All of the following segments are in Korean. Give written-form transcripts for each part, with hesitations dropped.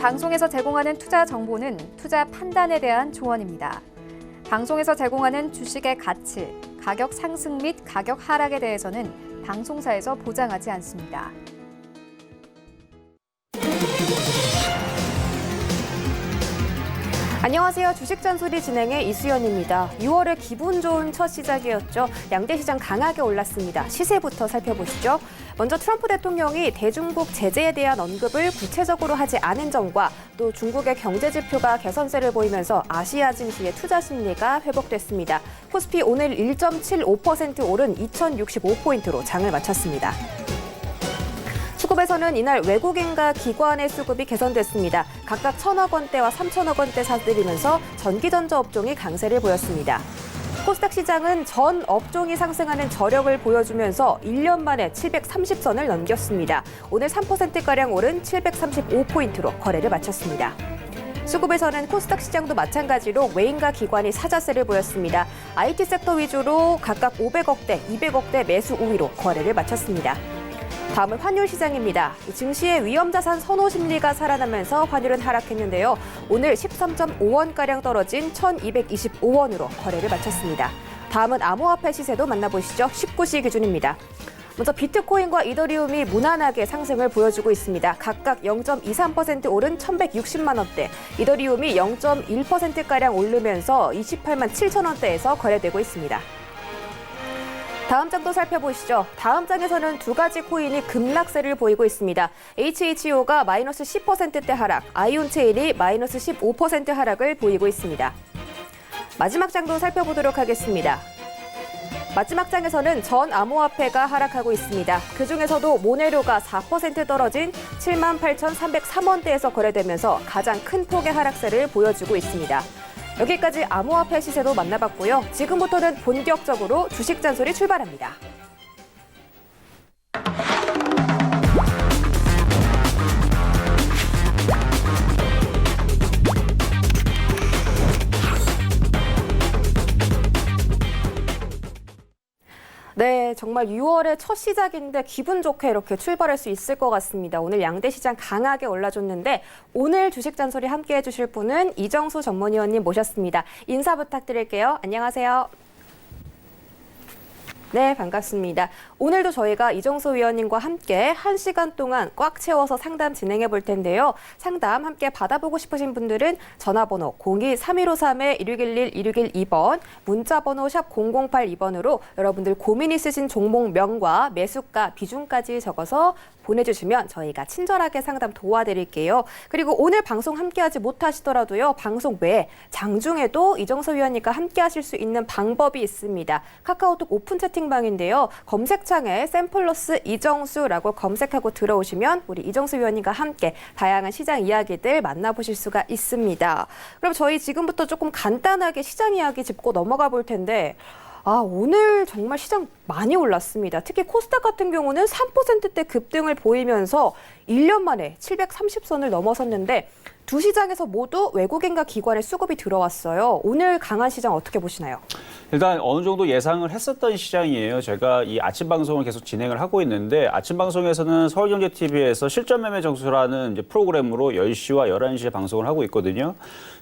방송에서 제공하는 투자 정보는 투자 판단에 대한 조언입니다. 방송에서 제공하는 주식의 가치, 가격 상승 및 가격 하락에 대해서는 방송사에서 보장하지 않습니다. 안녕하세요. 주식잔소리 진행의 이수연입니다. 6월의 기분 좋은 첫 시작이었죠. 양대 시장 강하게 올랐습니다. 시세부터 살펴보시죠. 먼저 트럼프 대통령이 대중국 제재에 대한 언급을 구체적으로 하지 않은 점과 또 중국의 경제 지표가 개선세를 보이면서 아시아 증시의 투자 심리가 회복됐습니다. 코스피 오늘 1.75% 오른 2065포인트로 장을 마쳤습니다. 수급에서는 이날 외국인과 기관의 수급이 개선됐습니다. 각각 1,000억 원대와 3,000억 원대 사들이면서 전기전자 업종이 강세를 보였습니다. 코스닥 시장은 전 업종이 상승하는 저력을 보여주면서 1년 만에 730선을 넘겼습니다. 오늘 3%가량 오른 735포인트로 거래를 마쳤습니다. 수급에서는 코스닥 시장도 마찬가지로 외인과 기관이 사자세를 보였습니다. IT 섹터 위주로 각각 500억대, 200억대 매수 우위로 거래를 마쳤습니다. 다음은 환율 시장입니다. 증시의 위험자산 선호 심리가 살아나면서 환율은 하락했는데요. 오늘 13.5원가량 떨어진 1225원으로 거래를 마쳤습니다. 다음은 암호화폐 시세도 만나보시죠. 19시 기준입니다. 먼저 비트코인과 이더리움이 무난하게 상승을 보여주고 있습니다. 각각 0.23% 오른 1160만 원대, 이더리움이 0.1%가량 오르면서 28만 7천 원대에서 거래되고 있습니다. 다음 장도 살펴보시죠. 다음 장에서는 두 가지 코인이 급락세를 보이고 있습니다. HHO가 마이너스 10%대 하락, 아이온체인이 마이너스 15% 하락을 보이고 있습니다. 마지막 장도 살펴보도록 하겠습니다. 마지막 장에서는 전 암호화폐가 하락하고 있습니다. 그중에서도 모네로가 4% 떨어진 78,303원대에서 거래되면서 가장 큰 폭의 하락세를 보여주고 있습니다. 여기까지 암호화폐 시세도 만나봤고요. 지금부터는 본격적으로 주식 잔소리 출발합니다. 네, 정말 6월의 첫 시작인데 기분 좋게 이렇게 출발할 수 있을 것 같습니다. 오늘 양대 시장 강하게 올라줬는데 오늘 주식 잔소리 함께 해주실 분은 이정수 전문위원님 모셨습니다. 인사 부탁드릴게요. 안녕하세요. 네, 반갑습니다. 오늘도 저희가 이정수 위원님과 함께 1시간 동안 꽉 채워서 상담 진행해 볼 텐데요. 상담 함께 받아보고 싶으신 분들은 전화번호 02-3253-1611-1612번, 문자번호 샵 0082번으로 여러분들 고민 있으신 종목명과 매수가, 비중까지 적어서 보내주시면 저희가 친절하게 상담 도와드릴게요. 그리고 오늘 방송 함께하지 못하시더라도요. 방송 외에 장중에도 이정수 위원님과 함께하실 수 있는 방법이 있습니다. 카카오톡 오픈 채팅방인데요. 검색창에 샘플러스 이정수라고 검색하고 들어오시면 우리 이정수 위원님과 함께 다양한 시장 이야기들 만나보실 수가 있습니다. 그럼 저희 지금부터 조금 간단하게 시장 이야기 짚고 넘어가 볼 텐데 오늘 정말 시장 많이 올랐습니다. 특히 코스닥 같은 경우는 3%대 급등을 보이면서 1년 만에 730선을 넘어섰는데 두 시장에서 모두 외국인과 기관의 수급이 들어왔어요. 오늘 강한 시장 어떻게 보시나요? 일단 어느 정도 예상을 했었던 시장이에요. 제가 이 아침 방송을 계속 진행을 하고 있는데 아침 방송에서는 서울경제TV에서 실전 매매 정수라는 이제 프로그램으로 10시와 11시에 방송을 하고 있거든요.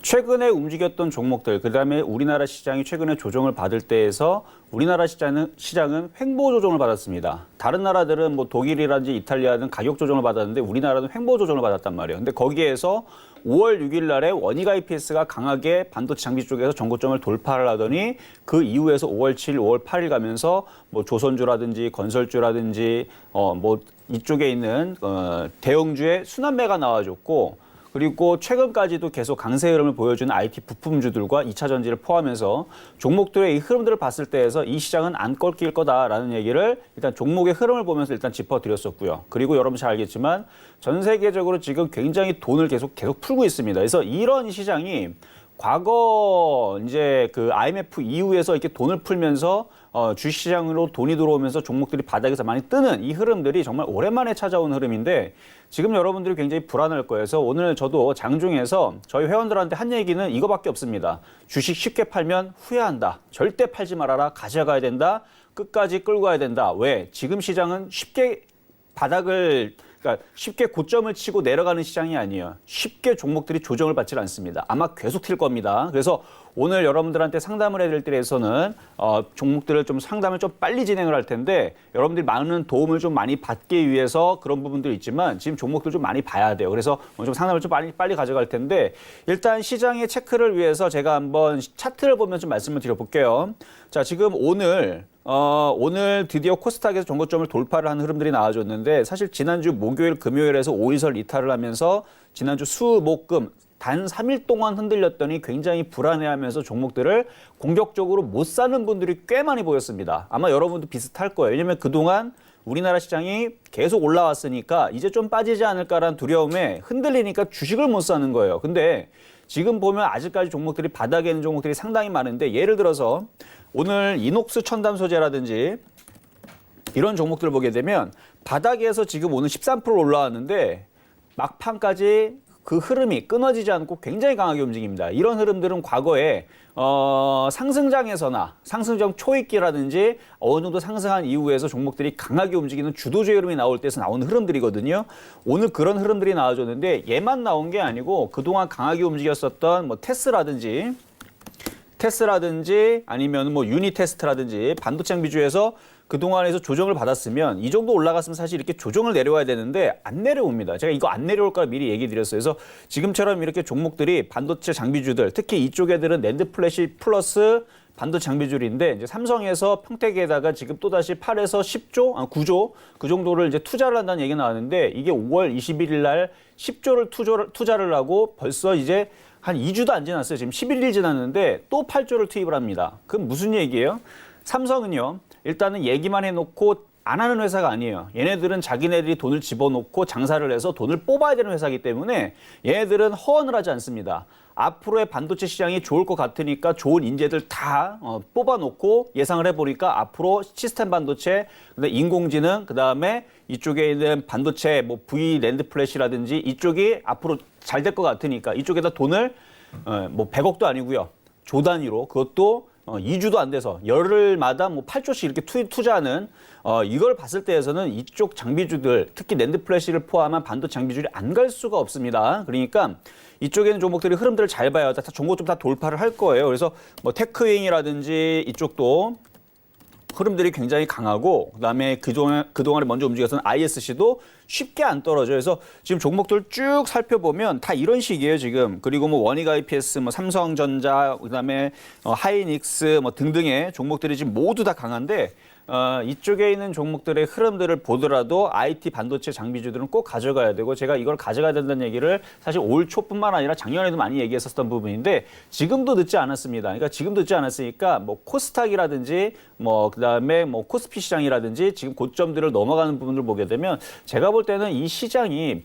최근에 움직였던 종목들, 그다음에 우리나라 시장이 최근에 조정을 받을 때에서 우리나라 시장은 횡보 조정을 받았습니다. 다른 나라들은 뭐 독일이라든지 이탈리아는 가격 조정을 받았는데 우리나라는 횡보 조정을 받았단 말이에요. 근데 거기에서 5월 6일 날에 원익 IPS가 강하게 반도체 장비 쪽에서 정고점을 돌파를 하더니 그 이후에서 5월 7일, 5월 8일 가면서 뭐 조선주라든지 건설주라든지 뭐 이쪽에 있는 대형주의 순환매가 나와줬고 그리고 최근까지도 계속 강세 흐름을 보여주는 IT 부품주들과 2차 전지를 포함해서 종목들의 이 흐름들을 봤을 때에서 이 시장은 안 꺾일 거다라는 얘기를 일단 종목의 흐름을 보면서 일단 짚어드렸었고요. 그리고 여러분 잘 알겠지만 전 세계적으로 지금 굉장히 돈을 계속 풀고 있습니다. 그래서 이런 시장이 과거 이제 그 IMF 이후에서 이렇게 돈을 풀면서 주식시장으로 돈이 들어오면서 종목들이 바닥에서 많이 뜨는 이 흐름들이 정말 오랜만에 찾아온 흐름인데 지금 여러분들이 굉장히 불안할 거예요. 그래서 오늘 저도 장중에서 저희 회원들한테 한 얘기는 이거밖에 없습니다. 주식 쉽게 팔면 후회한다. 절대 팔지 말아라. 가져가야 된다. 끝까지 끌고 가야 된다. 왜? 지금 시장은 쉽게 바닥을 그러니까 쉽게 고점을 치고 내려가는 시장이 아니에요. 쉽게 종목들이 조정을 받지 않습니다. 아마 계속 튈 겁니다. 그래서 오늘 여러분들한테 상담을 해드릴 때에서는 종목들을 좀 상담을 좀 빨리 진행을 할 텐데 여러분들이 많은 도움을 좀 많이 받기 위해서 그런 부분들이 있지만 지금 종목들 좀 많이 봐야 돼요. 그래서 좀 상담을 좀 빨리 가져갈 텐데 일단 시장의 체크를 위해서 제가 한번 차트를 보면 좀 말씀을 드려볼게요. 자, 지금 오늘 드디어 코스닥에서 종고점을 돌파를 하는 흐름들이 나와줬는데 사실 지난주 목요일, 금요일에서 5일설 이탈을 하면서 지난주 수, 목, 금 단 3일 동안 흔들렸더니 굉장히 불안해하면서 종목들을 공격적으로 못 사는 분들이 꽤 많이 보였습니다. 아마 여러분도 비슷할 거예요. 왜냐하면 그동안 우리나라 시장이 계속 올라왔으니까 이제 좀 빠지지 않을까라는 두려움에 흔들리니까 주식을 못 사는 거예요. 근데 지금 보면 아직까지 종목들이 바닥에 있는 종목들이 상당히 많은데 예를 들어서 오늘 이녹스 첨단 소재라든지 이런 종목들을 보게 되면 바닥에서 지금 오늘 13% 올라왔는데 막판까지 그 흐름이 끊어지지 않고 굉장히 강하게 움직입니다. 이런 흐름들은 과거에 상승장에서나 상승장 초입기라든지 어느 정도 상승한 이후에서 종목들이 강하게 움직이는 주도주의 흐름이 나올 때에서 나오는 흐름들이거든요. 오늘 그런 흐름들이 나와줬는데 얘만 나온 게 아니고 그동안 강하게 움직였었던 뭐 테스라든지 아니면 뭐 유니테스트라든지 반도체 장비주에서 그동안에서 조정을 받았으면 이 정도 올라갔으면 사실 이렇게 조정을 내려와야 되는데 안 내려옵니다. 제가 이거 안 내려올까 미리 얘기 드렸어요. 그래서 지금처럼 이렇게 종목들이 반도체 장비주들 특히 이쪽 애들은 낸드 플래시 플러스 반도체 장비주인데 이제 삼성에서 평택에다가 지금 또다시 8에서 10조, 9조 그 정도를 이제 투자를 한다는 얘기가 나왔는데 이게 5월 21일 날 10조를 투자를 하고 벌써 이제 한 2주도 안 지났어요. 지금 11일 지났는데 또 8조를 투입을 합니다. 그럼 무슨 얘기예요? 삼성은요. 일단은 얘기만 해놓고 안 하는 회사가 아니에요. 얘네들은 자기네들이 돈을 집어넣고 장사를 해서 돈을 뽑아야 되는 회사이기 때문에 얘네들은 허언을 하지 않습니다. 앞으로의 반도체 시장이 좋을 것 같으니까 좋은 인재들 다 뽑아놓고 예상을 해보니까 앞으로 시스템 반도체, 인공지능, 그다음에 이쪽에 있는 반도체, 뭐 V 랜드 플래시라든지 이쪽이 앞으로 잘 될 것 같으니까 이쪽에다 돈을 뭐 100억도 아니고요. 조 단위로 그것도 2주도 안 돼서 열흘마다 뭐 8조씩 이렇게 투자하는 이걸 봤을 때에서는 이쪽 장비주들 특히 낸드 플래시를 포함한 반도체 장비주들이 안 갈 수가 없습니다. 그러니까 이쪽에 있는 종목들이 흐름들을 잘 봐야 다 종목 좀 다 돌파를 할 거예요. 그래서 뭐 테크윙이라든지 이쪽도 흐름들이 굉장히 강하고 그다음에 그동안에 먼저 움직였던 ISC도 쉽게 안 떨어져요. 그래서 지금 종목들 쭉 살펴보면 다 이런 식이에요, 지금. 그리고 뭐 원익 IPS, 뭐 삼성전자, 그다음에 하이닉스 뭐 등등의 종목들이 지금 모두 다 강한데 이쪽에 있는 종목들의 흐름들을 보더라도 IT 반도체 장비주들은 꼭 가져가야 되고 제가 이걸 가져가야 된다는 얘기를 사실 올 초뿐만 아니라 작년에도 많이 얘기했었던 부분인데 지금도 늦지 않았습니다. 그러니까 지금도 늦지 않았으니까 뭐 코스닥이라든지 뭐 그다음에 뭐 코스피 시장이라든지 지금 고점들을 넘어가는 부분을 보게 되면 제가 볼 때는 이 시장이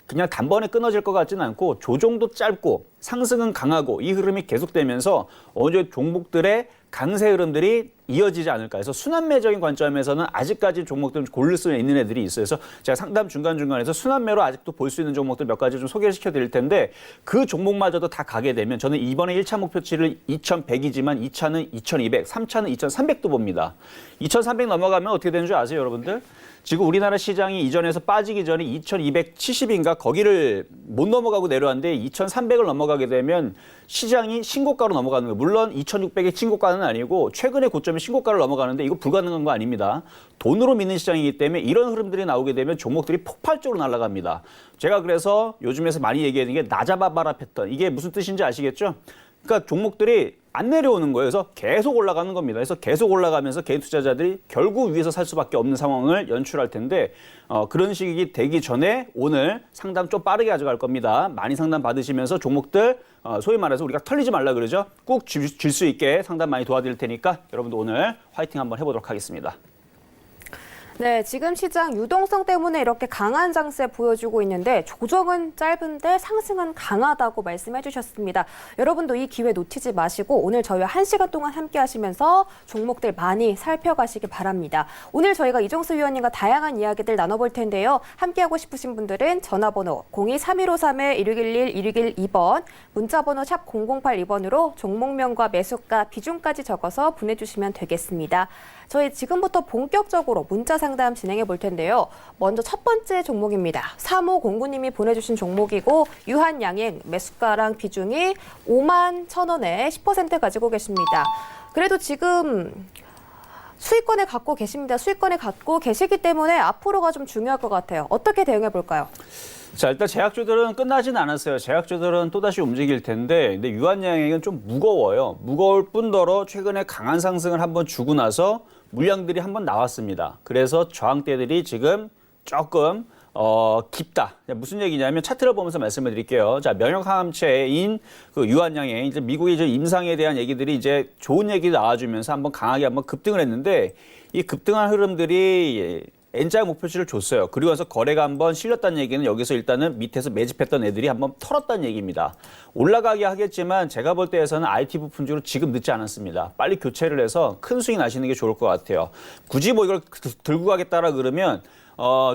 그냥 단번에 끊어질 것 같지는 않고 조정도 짧고 상승은 강하고 이 흐름이 계속되면서 어느 정도 종목들의 강세 흐름들이 이어지지 않을까 해서 순환매적인 관점에서는 아직까지 종목들은 고를 수 있는 애들이 있어요. 그래서 제가 상담 중간중간에서 순환매로 아직도 볼 수 있는 종목들 몇 가지 좀 소개를 시켜드릴 텐데 그 종목마저도 다 가게 되면 저는 이번에 1차 목표치를 2100이지만 2차는 2200, 3차는 2300도 봅니다. 2300 넘어가면 어떻게 되는 줄 아세요, 여러분들? 지금 우리나라 시장이 이전에서 빠지기 전에 2270인가 거기를 못 넘어가고 내려왔는데 2300을 넘어가게 되면 시장이 신고가로 넘어가는 거예요. 물론 2600의 신고가는 아니고 최근의 고점이 신고가를 넘어가는데 이거 불가능한 거 아닙니다. 돈으로 믿는 시장이기 때문에 이런 흐름들이 나오게 되면 종목들이 폭발적으로 날아갑니다. 제가 그래서 요즘에서 많이 얘기하는 게 나잡아봐라 패턴. 이게 무슨 뜻인지 아시겠죠? 그러니까 종목들이 안 내려오는 거예요. 그래서 계속 올라가는 겁니다. 그래서 계속 올라가면서 개인 투자자들이 결국 위에서 살 수밖에 없는 상황을 연출할 텐데 그런 시기 되기 전에 오늘 상담 좀 빠르게 가져갈 겁니다. 많이 상담 받으시면서 종목들 소위 말해서 우리가 털리지 말라 그러죠. 꼭 줄 수 있게 상담 많이 도와드릴 테니까 여러분도 오늘 화이팅 한번 해보도록 하겠습니다. 네, 지금 시장 유동성 때문에 이렇게 강한 장세 보여주고 있는데 조정은 짧은데 상승은 강하다고 말씀해 주셨습니다. 여러분도 이 기회 놓치지 마시고 오늘 저희와 1시간 동안 함께 하시면서 종목들 많이 살펴가시기 바랍니다. 오늘 저희가 이종수 위원님과 다양한 이야기들 나눠볼 텐데요. 함께하고 싶으신 분들은 전화번호 02-3153-1611-1612번, 문자번호 샵 0082번으로 종목명과 매수가, 비중까지 적어서 보내주시면 되겠습니다. 저희 지금부터 본격적으로 문자 상담 진행해 볼 텐데요. 먼저 첫 번째 종목입니다. 3509님이 보내주신 종목이고 유한양행 매수가랑 비중이 5만 1,000원에 10% 가지고 계십니다. 그래도 지금 수익권을 갖고 계십니다. 수익권을 갖고 계시기 때문에 앞으로가 좀 중요할 것 같아요. 어떻게 대응해 볼까요? 자, 일단 제약주들은 끝나진 않았어요. 제약주들은 또다시 움직일 텐데, 근데 유한양행은 좀 무거워요. 무거울 뿐더러 최근에 강한 상승을 한번 주고 나서 물량들이 한번 나왔습니다. 그래서 저항대들이 지금 조금 깊다. 무슨 얘기냐면 차트를 보면서 말씀을 드릴게요. 자, 면역항암체인 그 유한양행, 이제 미국의 이제 임상에 대한 얘기들이 이제 좋은 얘기 나와주면서 한번 강하게 한번 급등을 했는데, 이 급등한 흐름들이 N자 목표치를 줬어요. 그리고 나서 거래가 한번 실렸다는 얘기는 여기서 일단은 밑에서 매집했던 애들이 한번 털었다는 얘기입니다. 올라가게 하겠지만 제가 볼 때에서는 IT 부품주로 지금 늦지 않았습니다. 빨리 교체를 해서 큰 수익 나시는 게 좋을 것 같아요. 굳이 뭐 이걸 들고 가겠다라 그러면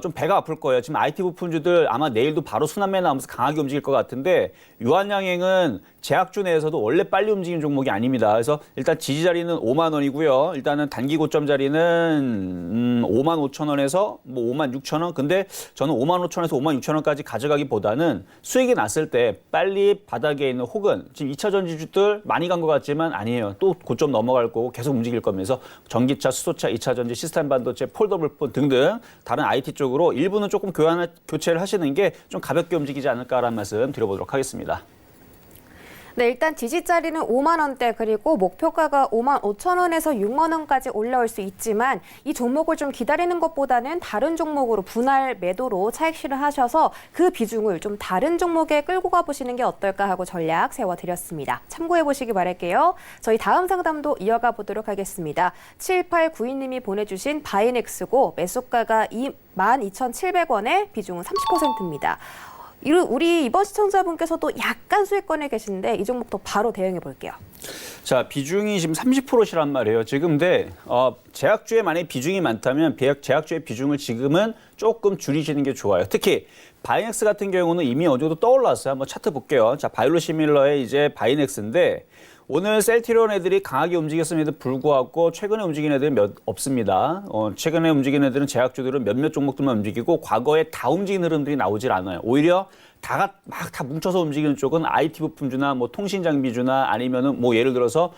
좀 배가 아플 거예요. 지금 IT 부품주들 아마 내일도 바로 순환매 나오면서 강하게 움직일 것 같은데 유한양행은 제약주 내에서도 원래 빨리 움직이는 종목이 아닙니다. 그래서 일단 지지 자리는 5만 원이고요. 일단은 단기 고점 자리는 5만 5천 원에서 뭐 5만 6천 원. 근데 저는 5만 5천 원에서 5만 6천 원까지 가져가기보다는 수익이 났을 때 빨리 바닥에 있는 혹은 지금 2차 전지주들 많이 간 것 같지만 아니에요. 또 고점 넘어갈 거고 계속 움직일 거면서 전기차, 수소차, 2차 전지, 시스템 반도체, 폴더블폰 등등 다른 IT 쪽으로 일부는 조금 교체를 하시는 게 좀 가볍게 움직이지 않을까라는 말씀 드려보도록 하겠습니다. 네, 일단 지지자리는 5만 원대 그리고 목표가가 5만 5천 원에서 6만 원까지 올라올 수 있지만 이 종목을 좀 기다리는 것보다는 다른 종목으로 분할 매도로 차익 실현하셔서 그 비중을 좀 다른 종목에 끌고 가보시는 게 어떨까 하고 전략 세워드렸습니다. 참고해 보시기 바랄게요. 저희 다음 상담도 이어가 보도록 하겠습니다. 7892님이 보내주신 바이넥스고 매수가가 22,700원에 비중은 30%입니다. 우리 이번 시청자분께서도 약간 수익권에 계신데 이 종목도 바로 대응해 볼게요. 자, 비중이 지금 30%시란 말이에요. 지금 근데 제약주에 만약에 비중이 많다면 제약주의 비중을 지금은 조금 줄이시는 게 좋아요. 특히 바이넥스 같은 경우는 이미 어느 정도 떠올랐어요. 한번 차트 볼게요. 자, 바이오시밀러의 이제 바이넥스인데 오늘 셀트리온 애들이 강하게 움직였음에도 불구하고 최근에 움직인 애들은 없습니다. 최근에 움직인 애들은 제약주들은 몇몇 종목들만 움직이고 과거에 다 움직이는 흐름들이 나오질 않아요. 오히려 다 뭉쳐서 움직이는 쪽은 IT 부품주나 뭐 통신 장비주나 아니면은 뭐 예를 들어서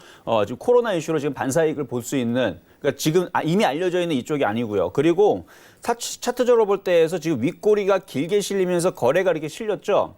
지금 코로나 이슈로 지금 반사이익을 볼 수 있는 그러니까 지금 이미 알려져 있는 이쪽이 아니고요. 그리고 차트적으로 볼 때에서 지금 윗꼬리가 길게 실리면서 거래가 이렇게 실렸죠.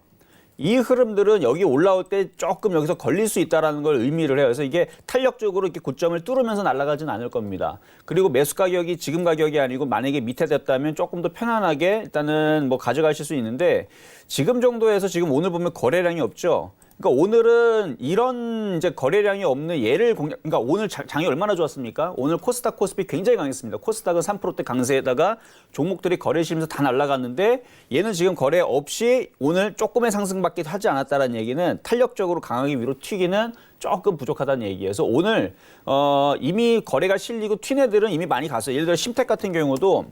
이 흐름들은 여기 올라올 때 조금 여기서 걸릴 수 있다는 걸 의미를 해요. 그래서 이게 탄력적으로 이렇게 고점을 뚫으면서 날아가진 않을 겁니다. 그리고 매수 가격이 지금 가격이 아니고 만약에 밑에 됐다면 조금 더 편안하게 일단은 뭐 가져가실 수 있는데 지금 정도에서 지금 오늘 보면 거래량이 없죠. 그러니까 오늘은 이런 이제 거래량이 없는 그러니까 오늘 장이 얼마나 좋았습니까? 오늘 코스닥 코스피 굉장히 강했습니다. 코스닥은 3%대 강세에다가 종목들이 거래 실면서 다 날아갔는데 얘는 지금 거래 없이 오늘 조금의 상승밖에 하지 않았다는 얘기는 탄력적으로 강하게 위로 튀기는 조금 부족하다는 얘기예요. 그래서 오늘 이미 거래가 실리고 튄 애들은 이미 많이 갔어요. 예를 들어 심택 같은 경우도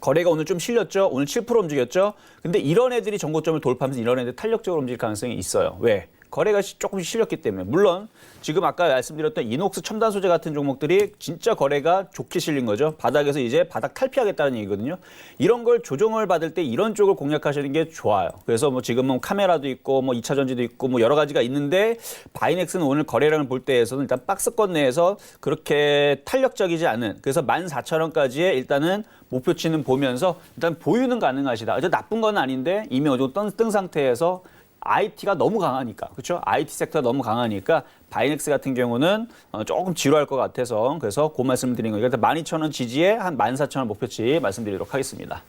거래가 오늘 좀 실렸죠. 오늘 7% 움직였죠. 근데 이런 애들이 정고점을 돌파하면서 이런 애들 탄력적으로 움직일 가능성이 있어요. 왜? 거래가 조금씩 실렸기 때문에. 물론 지금 아까 말씀드렸던 이녹스 첨단 소재 같은 종목들이 진짜 거래가 좋게 실린 거죠. 바닥에서 이제 바닥 탈피하겠다는 얘기거든요. 이런 걸 조정을 받을 때 이런 쪽을 공략하시는 게 좋아요. 그래서 뭐 지금은 카메라도 있고 뭐 2차 전지도 있고 뭐 여러 가지가 있는데 바이넥스는 오늘 거래량을 볼 때에서는 일단 박스권 내에서 그렇게 탄력적이지 않은 그래서 14,000원까지의 일단은 목표치는 보면서 일단 보유는 가능하시다. 나쁜 건 아닌데 이미 어느 정도 뜬 상태에서 IT가 너무 강하니까, 그렇죠? IT 섹터가 너무 강하니까 바이넥스 같은 경우는 조금 지루할 것 같아서 그래서 그 말씀을 드린 거니까 12,000원 지지에 한 14,000원 목표치 말씀드리도록 하겠습니다.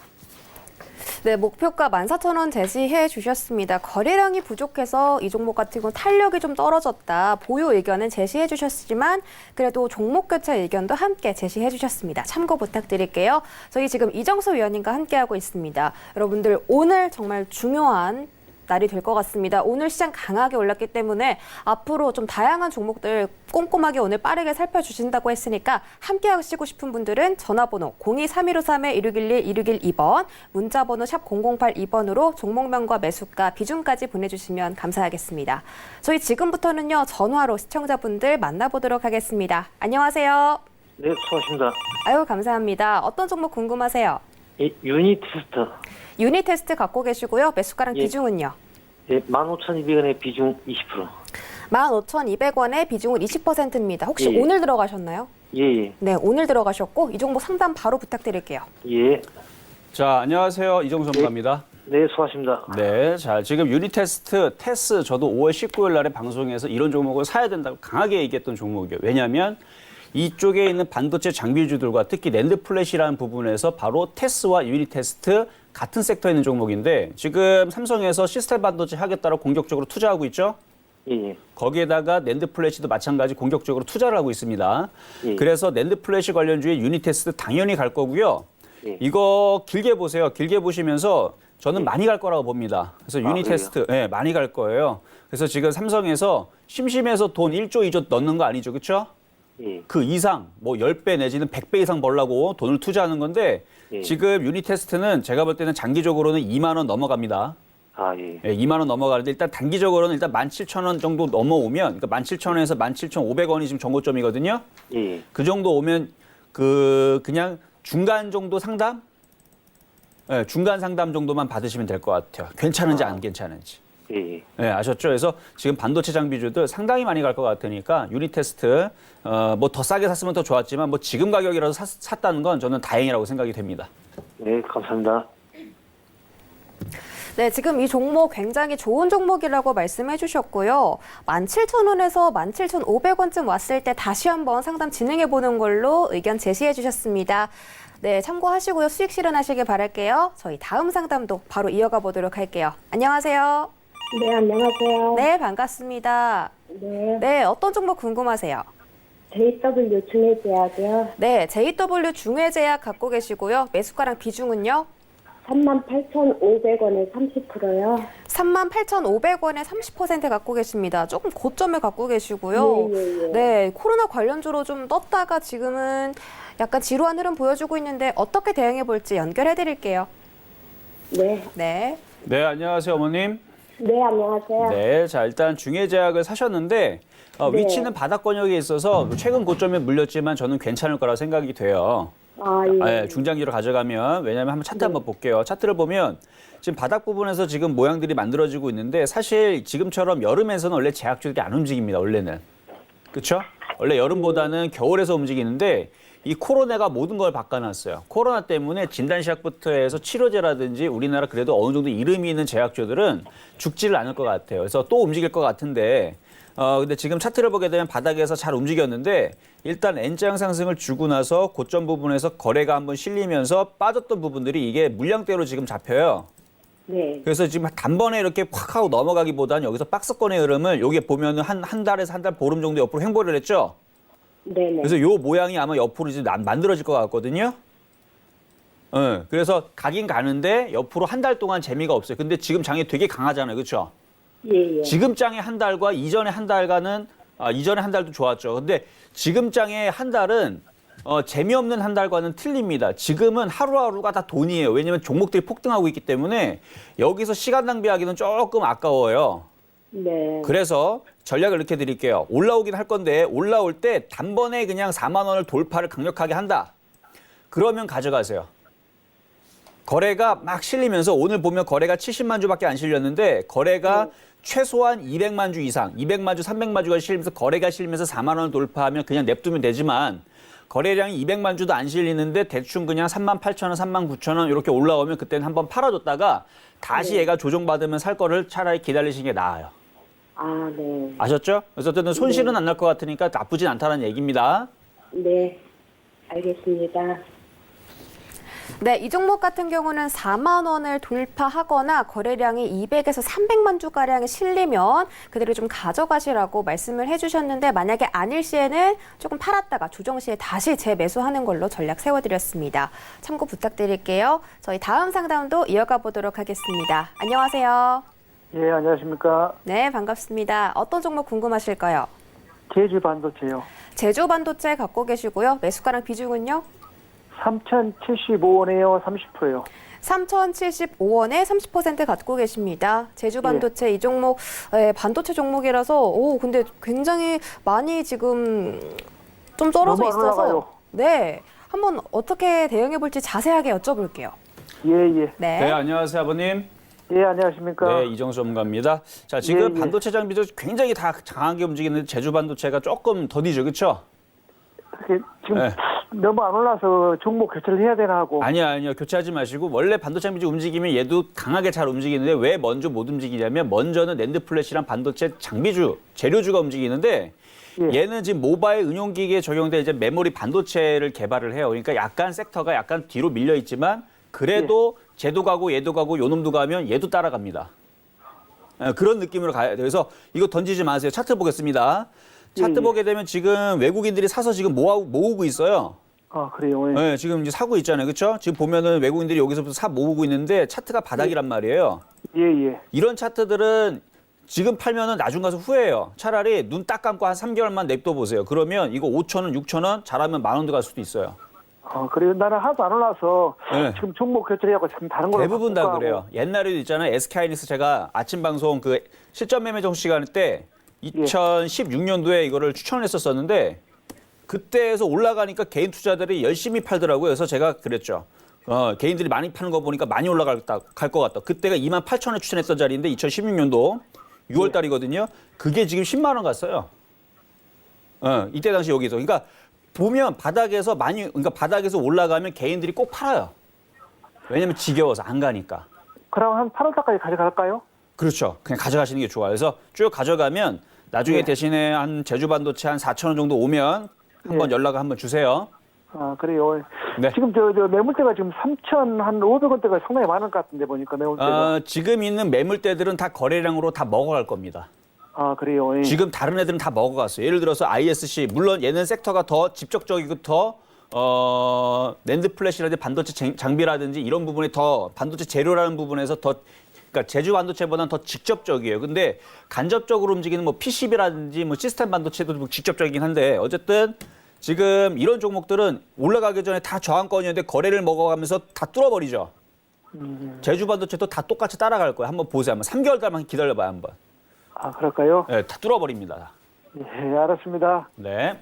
네, 목표가 14,000원 제시해 주셨습니다. 거래량이 부족해서 이 종목 같은 경우 탄력이 좀 떨어졌다. 보유 의견은 제시해 주셨지만 그래도 종목 교체 의견도 함께 제시해 주셨습니다. 참고 부탁드릴게요. 저희 지금 이정수 위원님과 함께하고 있습니다. 여러분들 오늘 정말 중요한 날이 될 것 같습니다. 오늘 시장 강하게 올랐기 때문에 앞으로 좀 다양한 종목들 꼼꼼하게 오늘 빠르게 살펴주신다고 했으니까 함께 하시고 싶은 분들은 전화번호 02-3153-1611-1612번 문자번호 샵 0082번으로 종목명과 매수가 비중까지 보내주시면 감사하겠습니다. 저희 지금부터는요 전화로 시청자분들 만나보도록 하겠습니다. 안녕하세요. 네, 수고하십니다. 아유, 감사합니다. 어떤 종목 궁금하세요? 예, 유니 테스트. 유니 테스트 갖고 계시고요. 매수가랑 예. 비중은요? 예, 15,200원에 비중 20%. 15,200원에 비중은 20%입니다. 혹시 예. 오늘 들어가셨나요? 예, 예. 네, 오늘 들어가셨고 이 종목 상담 바로 부탁드릴게요. 예. 자, 안녕하세요. 이정수 전문가입니다. 네, 수고하십니다. 네, 자 지금 유니테스트, 테스 저도 5월 19일 날에 방송에서 이런 종목을 사야 된다고 강하게 얘기했던 종목이에요. 왜냐하면 이쪽에 있는 반도체 장비주들과 특히 낸드 플래시라는 부분에서 바로 테스와 유니테스트 같은 섹터에 있는 종목인데 지금 삼성에서 시스템 반도체 하겠다고 공격적으로 투자하고 있죠. 예, 예. 거기에다가 낸드 플래시도 마찬가지 공격적으로 투자를 하고 있습니다. 예. 그래서 낸드 플래시 관련주의 유니테스트 당연히 갈 거고요. 예. 이거 길게 보세요. 길게 보시면서 저는 많이 갈 거라고 봅니다. 그래서 아, 유니테스트 네, 많이 갈 거예요. 그래서 지금 삼성에서 심심해서 돈 1조, 2조 넣는 거 아니죠. 그렇죠? 예. 그 이상 뭐 10배 내지는 100배 이상 벌라고 돈을 투자하는 건데 예. 지금 유니테스트는 제가 볼 때는 장기적으로는 2만 원 넘어갑니다. 아, 예. 예, 2만 원 넘어가는데 일단 단기적으로는 일단 17,000원 정도 넘어오면 그러니까 17,000원에서 17,500원이 지금 정고점이거든요. 예. 그 정도 오면 그냥 중간 정도 상담? 예, 중간 상담 정도만 받으시면 될 것 같아요. 괜찮은지 안 괜찮은지. 예. 예. 예, 아셨죠? 그래서 지금 반도체 장비주들 상당히 많이 갈 것 같으니까 유니테스트 뭐 더 싸게 샀으면 더 좋았지만 뭐 지금 가격이라도 샀다는 건 저는 다행이라고 생각이 됩니다. 네, 감사합니다. 네, 지금 이 종목 굉장히 좋은 종목이라고 말씀해 주셨고요. 17,000원에서 17,500원쯤 왔을 때 다시 한번 상담 진행해 보는 걸로 의견 제시해 주셨습니다. 네, 참고하시고요. 수익 실현하시길 바랄게요. 저희 다음 상담도 바로 이어가 보도록 할게요. 안녕하세요. 네, 안녕하세요. 네, 반갑습니다. 네, 네, 어떤 종목 궁금하세요? JW 중해제약이요. 네, JW 중해제약 갖고 계시고요. 매수가랑 비중은요? 38,500원에 30%요. 38,500원에 30% 갖고 계십니다. 조금 고점에 갖고 계시고요. 예. 네, 코로나 관련주로 좀 떴다가 지금은 약간 지루한 흐름 보여주고 있는데 어떻게 대응해 볼지 연결해 드릴게요. 네. 네. 네, 안녕하세요, 어머님. 네, 안녕하세요. 네, 자 일단 중해제약을 사셨는데 네. 위치는 바닥권역에 있어서 최근 고점에 물렸지만 저는 괜찮을 거라 생각이 돼요. 아, 예. 예, 중장기로 가져가면 왜냐하면 한번 차트 한번 볼게요. 차트를 보면 지금 바닥 부분에서 지금 모양들이 만들어지고 있는데 사실 지금처럼 여름에서는 원래 제약주들이 안 움직입니다. 원래는 그렇죠? 원래 여름보다는 겨울에서 움직이는데 이 코로나가 모든 걸 바꿔놨어요. 코로나 때문에 진단시약부터 해서 치료제라든지 우리나라 그래도 어느 정도 이름이 있는 제약주들은 죽지를 않을 것 같아요. 그래서 또 움직일 것 같은데 근데 지금 차트를 보게 되면 바닥에서 잘 움직였는데 일단 N자형 상승을 주고 나서 고점 부분에서 거래가 한번 실리면서 빠졌던 부분들이 이게 물량대로 지금 잡혀요. 네. 그래서 지금 단번에 이렇게 확 하고 넘어가기보다는 여기서 박스권의 흐름을 여기 보면은 한 달에서 한 달 보름 정도 옆으로 횡보를 했죠. 네네. 그래서 요 모양이 아마 옆으로 이제 만들어질 것 같거든요. 그래서 가긴 가는데 옆으로 한 달 동안 재미가 없어요. 근데 지금 장이 되게 강하잖아요. 그렇죠? 예. 지금 장의 한 달과 이전의 한 달과는 이전의 한 달도 좋았죠. 근데 지금 장의 한 달은 재미없는 한 달과는 틀립니다. 지금은 하루하루가 다 돈이에요. 왜냐하면 종목들이 폭등하고 있기 때문에 여기서 시간 낭비하기는 조금 아까워요. 네. 그래서 전략을 이렇게 드릴게요. 올라오긴 할 건데 올라올 때 단번에 그냥 4만 원을 돌파를 강력하게 한다. 그러면 가져가세요. 거래가 막 실리면서 오늘 보면 거래가 70만 주밖에 안 실렸는데 거래가 최소한 200만 주 이상, 200만 주, 300만 주가 실리면서 거래가 실리면서 4만 원을 돌파하면 그냥 냅두면 되지만 거래량이 200만 주도 안 실리는데 대충 그냥 38,000원, 39,000원 이렇게 올라오면 그때는 한번 팔아줬다가 다시 얘가 조정받으면 살 거를 차라리 기다리시는 게 나아요. 아, 네. 아셨죠? 그래서 어쨌든 손실은 안 날 것 같으니까 나쁘진 않다는 얘기입니다. 네. 알겠습니다. 네, 이 종목 같은 경우는 4만 원을 돌파하거나 거래량이 200에서 300만 주가량이 실리면 그대로 좀 가져가시라고 말씀을 해주셨는데 만약에 아닐 시에는 조금 팔았다가 조정 시에 다시 재매수하는 걸로 전략 세워드렸습니다. 참고 부탁드릴게요. 저희 다음 상담도 이어가 보도록 하겠습니다. 안녕하세요. 예, 안녕하십니까. 네, 반갑습니다. 어떤 종목 궁금하실까요? 제주 반도체요. 제주 반도체 갖고 계시고요. 매수가랑 비중은요? 3,075원에요. 30%요. 3,075원에 30% 갖고 계십니다. 제주 반도체 이 종목 반도체 종목이라서 근데 굉장히 많이 지금 좀 떨어져 너무 안 있어서 올라가요. 네, 한번 어떻게 대응해 볼지 자세하게 여쭤볼게요. 예, 예. 네. 네, 안녕하세요, 아버님. 예, 안녕하십니까? 네, 이정수 전문가입니다. 자, 지금 예, 예. 반도체 장비도 굉장히 다 강하게 움직이는데 제주 반도체가 조금 더디죠, 그렇죠? 그게 지금 네. 너무 안 올라서 종목 교체를 해야 되나 하고. 아니요. 교체하지 마시고 원래 반도체 장비 움직이면 얘도 강하게 잘 움직이는데 왜 먼저 못 움직이냐면 먼저는 낸드 플래시랑 반도체 장비주, 재료주가 움직이는데 예. 얘는 지금 모바일 응용기기에 적용된 이제 메모리 반도체를 개발을 해요. 그러니까 약간 섹터가 약간 뒤로 밀려 있지만 그래도 쟤도 가고 얘도 가고 요 놈도 가면 얘도 따라갑니다. 그런 느낌으로 가야 돼요. 그래서 이거 던지지 마세요. 차트 보겠습니다. 차트 예. 보게 되면 지금 외국인들이 사서 지금 모으고 있어요. 아, 그래요. 예. 네, 지금 이제 사고 있잖아요. 그렇죠? 지금 보면은 외국인들이 여기서부터 사 모으고 있는데 차트가 바닥이란 말이에요. 예, 예. 이런 차트들은 지금 팔면은 나중 가서 후회해요. 차라리 눈 딱 감고 한 3개월만 냅둬 보세요. 그러면 이거 5,000원, 6,000원 잘하면 10,000원도 갈 수도 있어요. 아, 그래요. 나는 하나도 안 올라서 네. 지금 종목 교체를 하고 지금 다른 걸로 대부분 다 바꾸고 그래요. 옛날에도 있잖아요. SK하이닉스 제가 아침 방송 그 실전 매매 정수 시간 때 2016년도에 이거를 추천을 했었었는데 그때에서 올라가니까 개인 투자들이 열심히 팔더라고요. 그래서 제가 그랬죠. 개인들이 많이 파는 거 보니까 많이 올라갈 것 같다. 그때가 28,000원에 추천했던 자리인데 2016년도 6월 달이거든요. 그게 지금 10만 원 갔어요. 이때 당시 여기서. 그러니까 보면 그러니까 바닥에서 올라가면 개인들이 꼭 팔아요. 왜냐면 지겨워서 안 가니까. 그럼 한 8월달까지 가져갈까요? 그렇죠. 그냥 가져가시는 게 좋아요. 그래서 쭉 가져가면 나중에 예. 대신에 한 제주 반도체 한 4,000원 정도 오면 한번 예. 연락을 한번 주세요. 아, 그래요. 네. 지금 저 매물대가 지금 3,500원대가 상당히 많은 것 같은데 보니까 매물대가. 지금 있는 매물대들은 다 거래량으로 다 먹어갈 겁니다. 아, 그래요. 예. 지금 다른 애들은 다 먹어갔어요. 예를 들어서 ISC, 물론 얘는 섹터가 더 직접적이고 더 낸드 플래시라든지 반도체 장비라든지 이런 부분에 더 반도체 재료라는 부분에서 더 그러니까 제주 반도체보다는 더 직접적이에요. 근데 간접적으로 움직이는 뭐 PCB라든지 뭐 시스템 반도체도 뭐 직접적이긴 한데 어쨌든 지금 이런 종목들은 올라가기 전에 다 저항권이었는데 거래를 먹어가면서 다 뚫어버리죠. 제주 반도체도 다 똑같이 따라갈 거예요. 한번 보세요. 한번 3개월 달만 기다려봐요. 한번. 아, 그럴까요? 네, 다 뚫어버립니다. 예, 알았습니다. 네.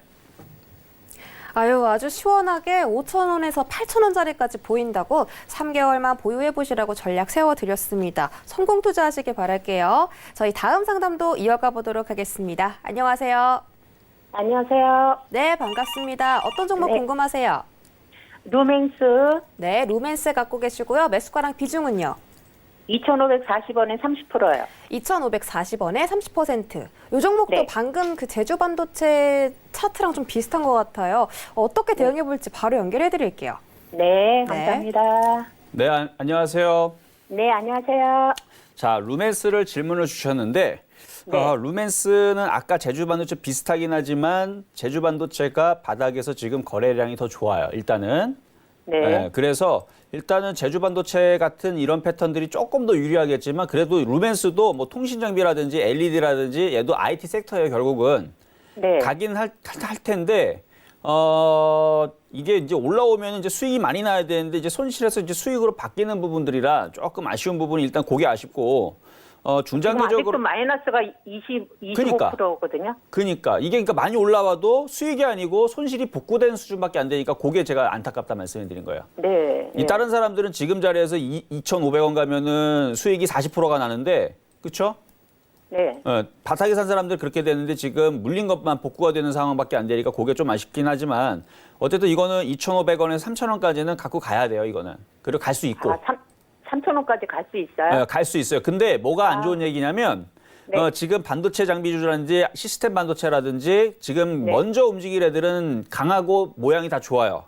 아유, 아주 시원하게 5,000원에서 8,000원짜리까지 보인다고 3개월만 보유해 보시라고 전략 세워드렸습니다. 성공 투자하시길 바랄게요. 저희 다음 상담도 이어가 보도록 하겠습니다. 안녕하세요. 안녕하세요. 네, 반갑습니다. 어떤 종목 네. 궁금하세요? 루멘스 네, 루멘스 갖고 계시고요. 매수가랑 비중은요? 2,540원에 30%요. 2,540원에 30%. 이 종목도 네. 방금 그 제주 반도체 차트랑 좀 비슷한 것 같아요. 어떻게 대응해 볼지 바로 연결해 드릴게요. 네, 감사합니다. 네, 안녕하세요. 네, 안녕하세요. 자, 루멘스를 질문을 주셨는데 네. 루멘스는 아까 제주 반도체 비슷하긴 하지만 제주 반도체가 바닥에서 지금 거래량이 더 좋아요. 일단은. 네. 그래서 일단은 제주 반도체 같은 이런 패턴들이 조금 더 유리하겠지만 그래도 루멘스도 뭐 통신 장비라든지 LED라든지 얘도 IT 섹터예요, 결국은. 네. 가긴 할 텐데 이게 이제 올라오면 이제 수익이 많이 나야 되는데 이제 손실해서 이제 수익으로 바뀌는 부분들이라 조금 아쉬운 부분이 일단 그게 아쉽고 지금 아직도 중장기적으로 마이너스가 25%거든요. 그러니까 이게 많이 올라와도 수익이 아니고 손실이 복구된 수준밖에 안 되니까 그게 제가 안타깝다 말씀을 드린 거예요. 네. 이 다른 사람들은 지금 자리에서 2,500원 가면은 수익이 40%가 나는데 그렇죠? 네. 바닥에 산 사람들 그렇게 되는데 지금 물린 것만 복구가 되는 상황밖에 안 되니까 그게 좀 아쉽긴 하지만 어쨌든 이거는 2,500원에서 3,000원까지는 갖고 가야 돼요, 이거는. 그리고 갈 수 있고. 3,000원까지 갈 수 있어요? 갈 수 있어요. 근데 뭐가 안 좋은 얘기냐면 네. 지금 반도체 장비주라든지 시스템 반도체라든지 지금 네. 먼저 움직일 애들은 강하고 모양이 다 좋아요.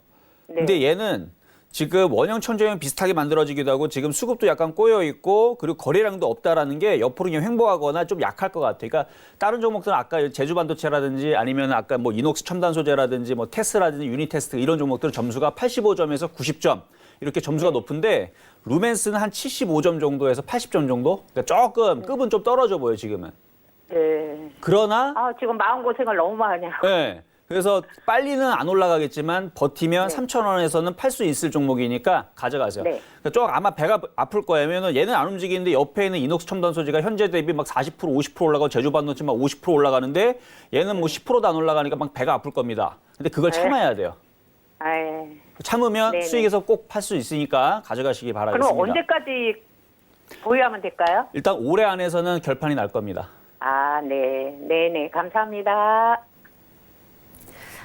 네. 근데 얘는 지금 원형 천정형 비슷하게 만들어지기도 하고 지금 수급도 약간 꼬여 있고 그리고 거래량도 없다라는 게 옆으로 그냥 횡보하거나 좀 약할 것 같아요. 그러니까 다른 종목들은 아까 제주 반도체라든지 아니면 아까 뭐 이녹스 첨단 소재라든지 뭐 테스라든지 유니테스트 이런 종목들은 점수가 85점에서 90점 이렇게 점수가 높은데 루멘스는 한 75점 정도에서 80점 정도? 그러니까 조금 급은 좀 떨어져 보여요, 지금은. 네. 그러나 지금 마음고생을 너무 많이 하고. 네. 그래서 빨리는 안 올라가겠지만 버티면 3,000원에서는 팔 수 있을 종목이니까 가져가세요. 네. 그러니까 좀 아마 배가 아플 거예요. 왜냐면 얘는 안 움직이는데 옆에 있는 이녹스 첨단 소재가 현재 대비 막 40%, 50% 올라가고 제주 반도체 막 50% 올라가는데 얘는 뭐 10%도 안 올라가니까 막 배가 아플 겁니다. 근데 그걸 참아야 돼요. 아, 참으면 네네. 수익에서 꼭 팔 수 있으니까 가져가시기 바라겠습니다. 그럼 언제까지 보유하면 될까요? 일단 올해 안에서는 결판이 날 겁니다. 아, 네. 네네. 감사합니다.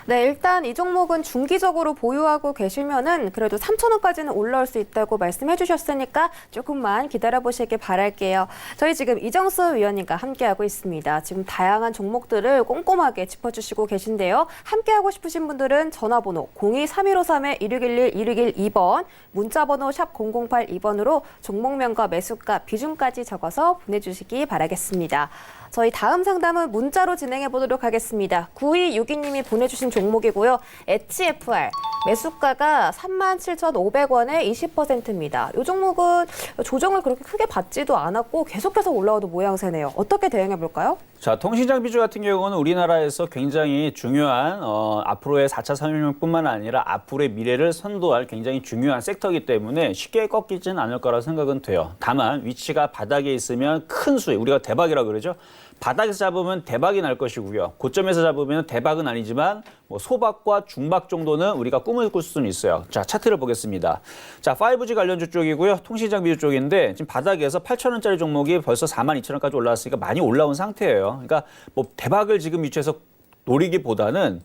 네, 일단 이 종목은 중기적으로 보유하고 계시면은 그래도 3,000원까지는 올라올 수 있다고 말씀해 주셨으니까 조금만 기다려 보시길 바랄게요. 저희 지금 이정수 위원님과 함께하고 있습니다. 지금 다양한 종목들을 꼼꼼하게 짚어주시고 계신데요. 함께하고 싶으신 분들은 전화번호 02-3153-1611-1612번, 문자번호 샵 0082번으로 종목명과 매수가, 비중까지 적어서 보내주시기 바라겠습니다. 저희 다음 상담은 문자로 진행해 보도록 하겠습니다. 9262님이 보내주신 종목이고요. HFR 매수가가 37,500원에 20%입니다. 이 종목은 조정을 그렇게 크게 받지도 않았고 계속해서 올라오는 모양새네요. 어떻게 대응해 볼까요? 자, 통신장비주 같은 경우는 우리나라에서 굉장히 중요한 앞으로의 4차 산업혁명뿐만 아니라 앞으로의 미래를 선도할 굉장히 중요한 섹터이기 때문에 쉽게 꺾이지는 않을 거라 생각은 돼요. 다만 위치가 바닥에 있으면 큰 수익, 우리가 대박이라고 그러죠. 바닥에서 잡으면 대박이 날 것이고요. 고점에서 잡으면 대박은 아니지만 뭐 소박과 중박 정도는 우리가 꿈을 꿀 수는 있어요. 자, 차트를 보겠습니다. 자, 5G 관련주 쪽이고요. 통신장비주 쪽인데 지금 바닥에서 8,000원짜리 종목이 벌써 42,000원까지 올라왔으니까 많이 올라온 상태예요. 그러니까 뭐 대박을 지금 위치에서 노리기보다는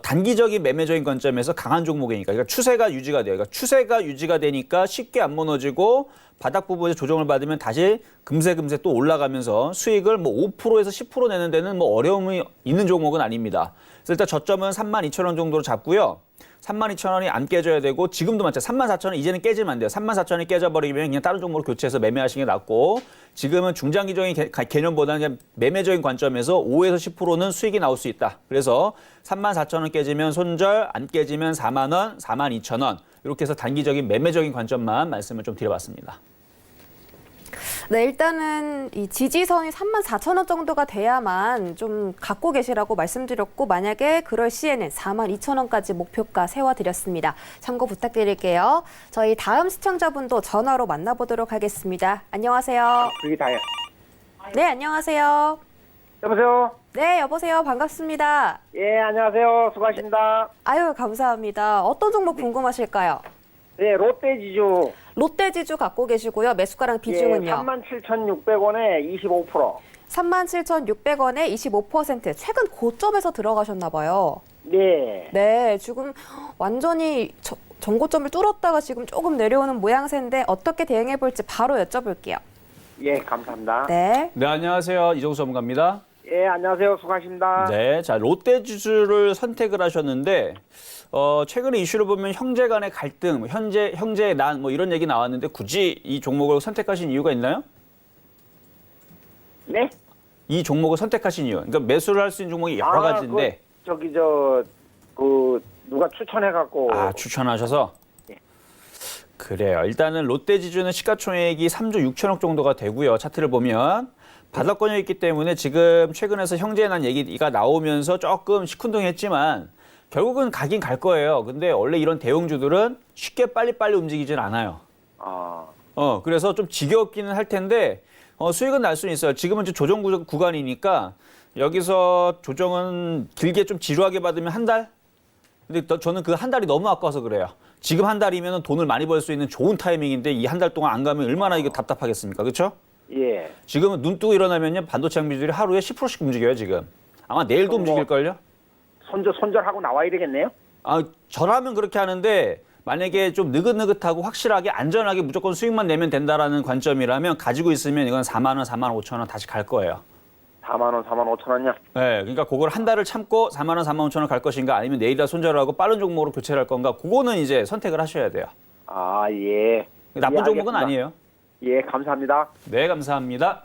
단기적인 매매적인 관점에서 강한 종목이니까, 그러니까 추세가 유지가 돼요. 그러니까 추세가 유지가 되니까 쉽게 안 무너지고 바닥 부분에서 조정을 받으면 다시 금세 또 올라가면서 수익을 뭐 5%에서 10% 내는 데는 뭐 어려움이 있는 종목은 아닙니다. 그래서 일단 저점은 32,000원 정도로 잡고요. 32,000원이 안 깨져야 되고, 지금도 마찬가지 34,000원 이제는 깨지면 안 돼요. 34,000원이 깨져버리면 그냥 다른 종목으로 교체해서 매매하시는 게 낫고, 지금은 중장기적인 개념보다는 그냥 매매적인 관점에서 5에서 10%는 수익이 나올 수 있다. 그래서 34,000원 깨지면 손절, 안 깨지면 4만 원, 42,000원 이렇게 해서 단기적인 매매적인 관점만 말씀을 좀 드려봤습니다. 네, 일단은 이 지지선이 34,000원 정도가 돼야만 좀 갖고 계시라고 말씀드렸고, 만약에 그럴 시에는 42,000원까지 목표가 세워드렸습니다. 참고 부탁드릴게요. 저희 다음 시청자분도 전화로 만나보도록 하겠습니다. 안녕하세요. 그게 다예요. 네, 안녕하세요. 여보세요? 네, 여보세요. 반갑습니다. 예, 안녕하세요. 수고하십니다. 아유, 감사합니다. 어떤 종목 궁금하실까요? 네, 롯데지주. 롯데지주 갖고 계시고요. 매수가랑 비중은요? 예, 37,600원에 25%. 37,600원에 25%. 최근 고점에서 들어가셨나 봐요. 네. 네, 지금 완전히 전고점을 뚫었다가 지금 조금 내려오는 모양새인데 어떻게 대응해 볼지 바로 여쭤볼게요. 예, 감사합니다. 네. 네, 안녕하세요. 이정수 전문가입니다. 예, 안녕하세요. 수고하십니다. 네, 자, 롯데지주를 선택을 하셨는데 최근에 이슈를 보면 형제 간의 갈등, 뭐 형제의 난 뭐 이런 얘기 나왔는데 굳이 이 종목을 선택하신 이유가 있나요? 네? 이 종목을 선택하신 이유. 그러니까 매수를 할 수 있는 종목이 여러 가지인데. 누가 추천해갖고. 추천하셔서? 예. 그래요. 일단은 롯데지주는 시가총액이 3조 6천억 정도가 되고요. 차트를 보면. 바닥권에 있기 때문에 지금 최근에서 형제의 난 얘기가 나오면서 조금 시큰둥했지만 결국은 가긴 갈 거예요. 근데 원래 이런 대형주들은 쉽게 빨리빨리 움직이진 않아요. 그래서 좀 지겹기는 할 텐데 수익은 날 수는 있어요. 지금은 이제 조정 구간이니까 여기서 조정은 길게 좀 지루하게 받으면 한 달? 근데 저는 그 한 달이 너무 아까워서 그래요. 지금 한 달이면 돈을 많이 벌 수 있는 좋은 타이밍인데 이 한 달 동안 안 가면 얼마나 이거 답답하겠습니까? 그렇죠? 예. 지금은 눈 뜨고 일어나면요 반도체 장비들이 하루에 10%씩 움직여요 지금. 아마 내일도 움직일걸요? 손절하고 나와야 되겠네요? 저라면 그렇게 하는데 만약에 좀 느긋느긋하고 확실하게 안전하게 무조건 수익만 내면 된다라는 관점이라면 가지고 있으면 이건 4만 원, 4만 5천 원 다시 갈 거예요. 4만 원, 4만 5천 원이요? 네, 그러니까 그걸 한 달을 참고 4만 원, 4만 5천 원 갈 것인가 아니면 내일이라 손절하고 빠른 종목으로 교체를 할 건가 그거는 이제 선택을 하셔야 돼요. 예. 나쁜 예, 종목은 알겠습니다. 아니에요. 예, 감사합니다. 네, 감사합니다.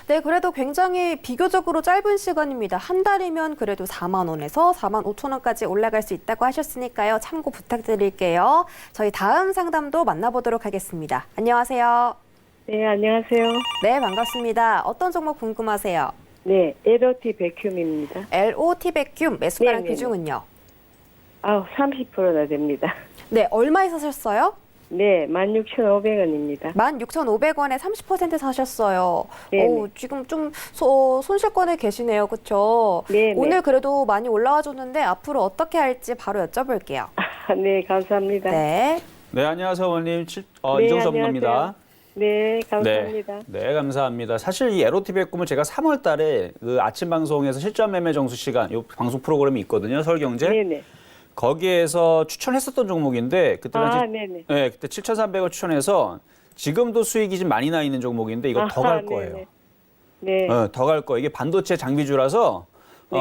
네, 그래도 굉장히 비교적으로 짧은 시간입니다. 한 달이면 그래도 4만 원에서 4만 5천 원까지 올라갈 수 있다고 하셨으니까요. 참고 부탁드릴게요. 저희 다음 상담도 만나보도록 하겠습니다. 안녕하세요. 네, 안녕하세요. 네, 반갑습니다. 어떤 종목 궁금하세요? 네, LOT 백큐음입니다. LOT 백큐음 매수가랑 네, 네, 비중은요? 30%나 됩니다. 네, 얼마에 사셨어요? 네, 16,500원입니다. 16,500원에 30% 사셨어요. 네네. 오, 지금 좀 손실권에 계시네요. 그렇죠? 네네. 오늘 그래도 많이 올라와 줬는데 앞으로 어떻게 할지 바로 여쭤볼게요. 네, 감사합니다. 네. 네, 안녕하세요, 어머님. 네, 이정수 안녕하세요. 전문가입니다. 네, 감사합니다. 네, 감사합니다. 사실 이 에로티비의 꿈을 제가 3월 달에 그 아침 방송에서 실전 매매 정수 시간, 요 방송 프로그램이 있거든요, 서울경제. 네네. 거기에서 추천했었던 종목인데 그때 당시 네네. 네, 그때 7,300원 추천해서 지금도 수익이 좀 많이 나 있는 종목인데 이거 더 갈 거예요. 네. 더 갈 거예요. 이게 반도체 장비주라서 네.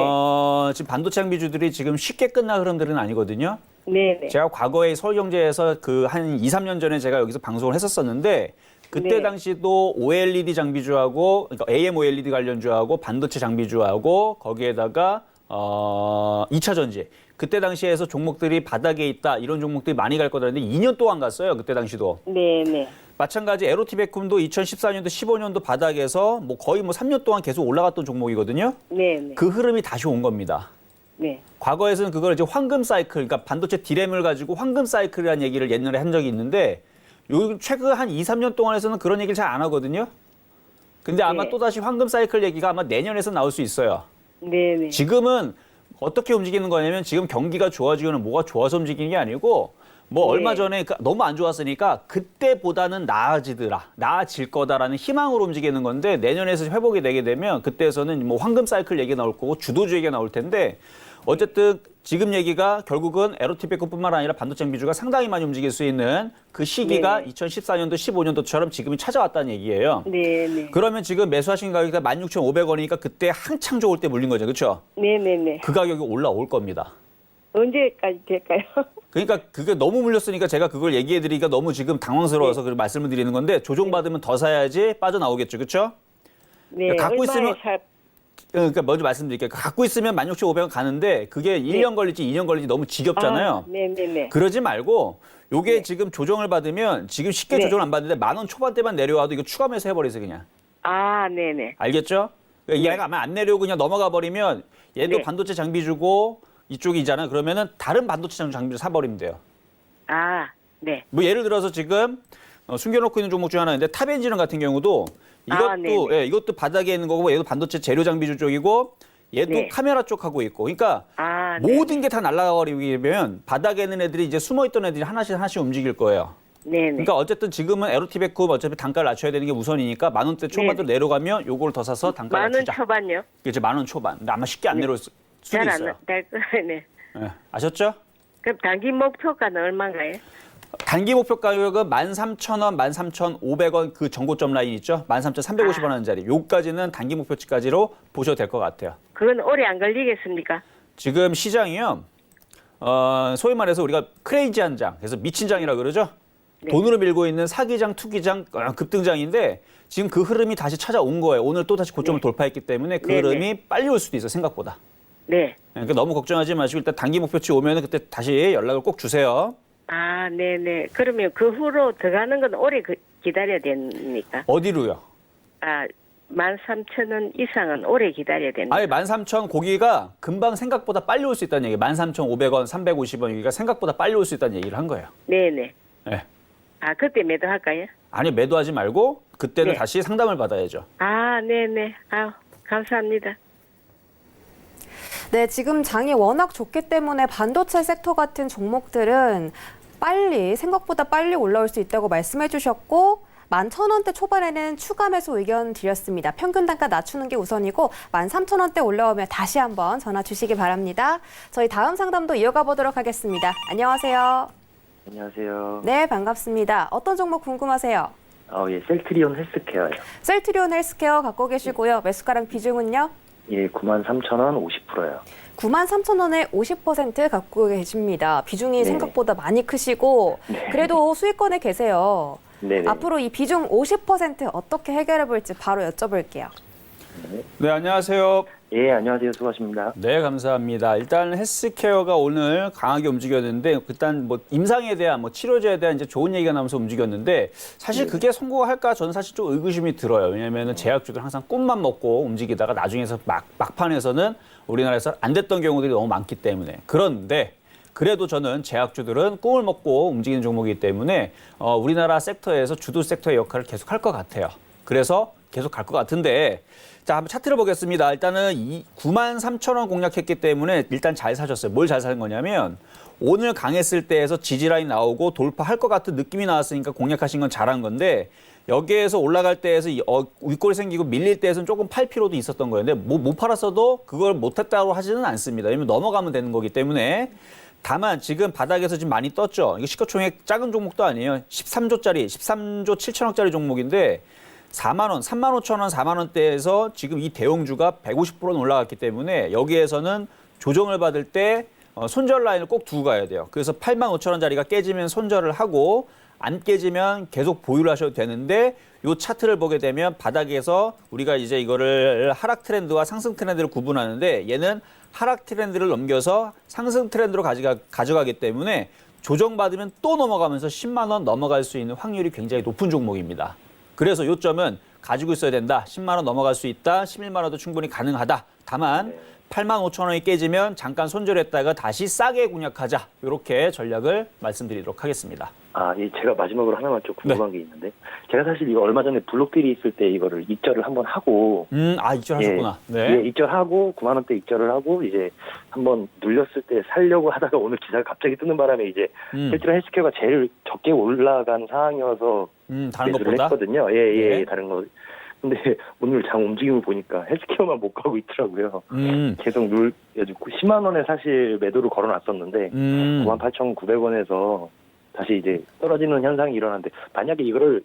지금 반도체 장비주들이 지금 쉽게 끝날 흐름들은 아니거든요. 네네. 제가 과거에 서울경제에서 그 한 2, 3년 전에 제가 여기서 방송을 했었었는데 그때 네. 당시도 OLED 장비주하고 그러니까 AMOLED 관련주하고 반도체 장비주하고 거기에다가 2차 전지 그때 당시에서 종목들이 바닥에 있다 이런 종목들이 많이 갈 거다 했는데 2년 동안 갔어요. 그때 당시도. 네네. 마찬가지 에로티베쿰도 2014년도 15년도 바닥에서 뭐 거의 뭐 3년 동안 계속 올라갔던 종목이거든요. 네네. 그 흐름이 다시 온 겁니다. 네. 과거에서는 그걸 이제 황금 사이클, 그러니까 반도체 디램을 가지고 황금 사이클이라는 얘기를 옛날에 한 적이 있는데 요 최근 한 2, 3년 동안에서는 그런 얘기를 잘 안 하거든요. 근데 아마 네. 또다시 황금 사이클 얘기가 아마 내년에서 나올 수 있어요. 네네. 지금은 어떻게 움직이는 거냐면 지금 경기가 좋아지고는 뭐가 좋아서 움직이는 게 아니고 뭐 네. 얼마 전에 너무 안 좋았으니까 그때보다는 나아질 거다라는 희망으로 움직이는 건데 내년에서 회복이 되게 되면 그때에서는 뭐 황금 사이클 얘기 나올 거고 주도주 얘기가 나올 텐데 어쨌든 지금 얘기가 결국은 에로티베쿰뿐만 아니라 반도체 장비주가 상당히 많이 움직일 수 있는 그 시기가 네. 2014년도 15년도처럼 지금이 찾아왔다는 얘기예요. 네네. 그러면 지금 매수하신 가격이 16,500원이니까 그때 한창 좋을 때 물린 거죠. 그렇죠? 네네네. 그 가격이 올라올 겁니다. 언제까지 될까요? 그러니까 그게 너무 물렸으니까 제가 그걸 얘기해 드리기가 너무 지금 당황스러워서 그 말씀을 드리는 건데 조정받으면 더 사야지 빠져나오겠죠. 그렇죠? 네. 갖고 얼마에 있으면- 그러니까 먼저 말씀드릴게요. 갖고 있으면 16,500원 가는데 그게 1년 걸릴지 2년 걸릴지 너무 지겹잖아요. 네네네. 그러지 말고 요게 네. 지금 조정을 받으면 지금 쉽게 네. 조정을 안 받는데 10,000원 초반대만 내려와도 이거 추가 매수 해버리세요. 그냥. 네네. 알겠죠? 그러니까 얘가 아마 안 내려오고 그냥 넘어가 버리면 얘도 네. 반도체 장비 주고 이쪽이잖아요. 그러면은 다른 반도체 장비를 사버리면 돼요. 네. 뭐 예를 들어서 지금 숨겨놓고 있는 종목 중 하나인데 탑엔지는 같은 경우도 이것도 네네. 예, 이것도 바닥에 있는 거고 얘도 반도체 재료 장비주 쪽이고 얘도 네. 카메라 쪽 하고 있고 그러니까 네. 모든 게 다 날아가버리면 바닥에 있는 애들이 이제 숨어있던 애들이 하나씩 움직일 거예요. 네네. 그러니까 어쨌든 지금은 에로티베쿰 어차피 단가를 낮춰야 되는 게 우선이니까 10,000원대 초반으로 내려가면 요걸 더 사서 단가를 10,000원 낮추자. 초반요? 이제 10,000원 초반. 근데 아마 쉽게 안 내려올 수도 잘 있어요. 안될 거네. 예, 아셨죠? 그럼 단기 목표가는 얼마인가요? 단기 목표 가격은 13,000원, 13,500원 그 정고점 라인 있죠? 13,350원 하는 자리. 요까지는 단기 목표치까지로 보셔도 될 것 같아요. 그건 오래 안 걸리겠습니까? 지금 시장이요. 소위 말해서 우리가 크레이지한 장, 그래서 미친 장이라고 그러죠? 네. 돈으로 밀고 있는 사기장, 투기장, 급등장인데 지금 그 흐름이 다시 찾아온 거예요. 오늘 또 다시 고점을 돌파했기 때문에 그 네, 네. 흐름이 빨리 올 수도 있어요, 생각보다. 네. 그러니까 너무 걱정하지 마시고 일단 단기 목표치 오면 그때 다시 연락을 꼭 주세요. 네네. 그러면 그 후로 들어가는 건 오래 기다려야 됩니까? 어디로요? 13,000원 이상은 오래 기다려야 됩니다. 아예 13,000 고기가 금방 생각보다 빨리 올 수 있다는 얘기예요. 13,500원, 350원 여기가 생각보다 빨리 올 수 있다는 얘기를 한 거예요. 네네. 네. 그때 매도할까요? 아니 매도하지 말고 그때는 네. 다시 상담을 받아야죠. 네네. 감사합니다. 네, 지금 장이 워낙 좋기 때문에 반도체 섹터 같은 종목들은 생각보다 빨리 올라올 수 있다고 말씀해 주셨고 11,000원대 초반에는 추가 매수 의견 드렸습니다. 평균 단가 낮추는 게 우선이고 13,000원대 올라오면 다시 한번 전화 주시기 바랍니다. 저희 다음 상담도 이어가 보도록 하겠습니다. 안녕하세요. 안녕하세요. 네, 반갑습니다. 어떤 종목 궁금하세요? 예, 셀트리온 헬스케어요. 셀트리온 헬스케어 갖고 계시고요. 매수가랑 비중은요? 예, 93,000원 50%요. 93,000원에 50% 갖고 계십니다. 비중이 네네. 생각보다 많이 크시고 네. 그래도 수익권에 계세요. 네네. 앞으로 이 비중 50% 어떻게 해결해 볼지 바로 여쭤볼게요. 네, 안녕하세요. 예, 안녕하세요. 수고하십니다. 네, 감사합니다. 일단 헬스케어가 오늘 강하게 움직였는데 일단 뭐 임상에 대한 치료제에 대한 이제 좋은 얘기가 나오면서 움직였는데 사실 그게 성공할까 저는 사실 좀 의구심이 들어요. 왜냐면은 제약주들 항상 꿈만 먹고 움직이다가 나중에서 막판에서는 우리나라에서 안 됐던 경우들이 너무 많기 때문에. 그런데 그래도 저는 제약주들은 꿈을 먹고 움직이는 종목이기 때문에 우리나라 섹터에서 주도 섹터의 역할을 계속 할 것 같아요. 그래서 계속 갈 것 같은데 자, 한번 차트를 보겠습니다. 일단은 93,000원 공략했기 때문에 일단 잘 사셨어요. 뭘 잘 산 거냐면 오늘 강했을 때에서 지지라인 나오고 돌파할 것 같은 느낌이 나왔으니까 공략하신 건 잘한 건데 여기에서 올라갈 때에서 윗골이 생기고 밀릴 때에서는 조금 팔 필요도 있었던 거예요. 근데 못 팔았어도 그걸 못했다고 하지는 않습니다. 왜냐면 넘어가면 되는 거기 때문에 다만 지금 바닥에서 지금 많이 떴죠. 이거 시가총액 작은 종목도 아니에요. 13조짜리, 13조 7천억짜리 종목인데 4만 원, 3만 5천 원, 4만 원대에서 지금 이 대형주가 150%는 올라갔기 때문에 여기에서는 조정을 받을 때 손절 라인을 꼭 두고 가야 돼요. 그래서 8만 5천 원짜리가 깨지면 손절을 하고 안 깨지면 계속 보유를 하셔도 되는데 이 차트를 보게 되면 바닥에서 우리가 이제 이거를 하락 트렌드와 상승 트렌드를 구분하는데 얘는 하락 트렌드를 넘겨서 상승 트렌드로 가져가기 때문에 조정받으면 또 넘어가면서 10만 원 넘어갈 수 있는 확률이 굉장히 높은 종목입니다. 그래서 요점은 가지고 있어야 된다. 10만 원 넘어갈 수 있다. 11만 원도 충분히 가능하다. 다만 8만 5천 원이 깨지면 잠깐 손절했다가 다시 싸게 공략하자. 이렇게 전략을 말씀드리도록 하겠습니다. 예, 제가 마지막으로 하나만 좀 궁금한 게 있는데 제가 사실 이거 얼마 전에 블록딜이 있을 때 이거를 입절을 한번 하고 입절하셨구나. 네. 예, 입절하고 9만 원대 입절을 하고 이제 한번 눌렸을 때 살려고 하다가 오늘 기사가 갑자기 뜨는 바람에 이제 실제로 헬스케어가 제일 적게 올라간 상황이어서 다른 매수를 것보다 했거든요. 네. 다른 거. 근데 오늘 장 움직임을 보니까 헬스케어만 못 가고 있더라고요. 계속 눌려주고 10만 원에 사실 매도를 걸어놨었는데 98,900원에서 다시 이제 떨어지는 현상이 일어났는데 만약에 이거를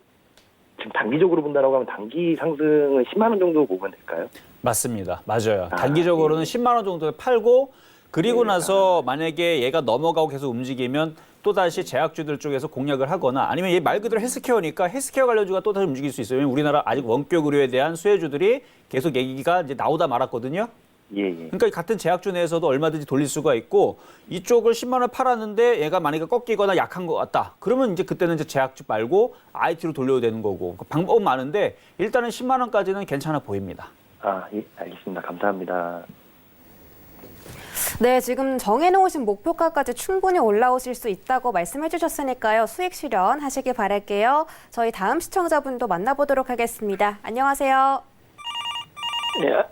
지금 단기적으로 본다라고 하면 단기 상승은 10만 원 정도 보면 될까요? 맞습니다. 맞아요. 단기적으로는 10만 원 정도에 팔고 그리고 나서 만약에 얘가 넘어가고 계속 움직이면 또다시 제약주들 쪽에서 공략을 하거나 아니면 얘 말 그대로 헬스케어니까 헬스케어 관련주가 또다시 움직일 수 있어요. 왜냐면 우리나라 아직 원격 의료에 대한 수혜주들이 계속 얘기가 이제 나오다 말았거든요. 그러니까 같은 제약주 내에서도 얼마든지 돌릴 수가 있고 이쪽을 10만 원 팔았는데 얘가 만약에 꺾이거나 약한 것 같다. 그러면 이제 그때는 이제 제약주 말고 IT로 돌려도 되는 거고 방법은 많은데 일단은 10만 원까지는 괜찮아 보입니다. 예, 알겠습니다. 감사합니다. 네, 지금 정해놓으신 목표가까지 충분히 올라오실 수 있다고 말씀해 주셨으니까요. 수익 실현하시길 바랄게요. 저희 다음 시청자분도 만나보도록 하겠습니다. 안녕하세요. 네,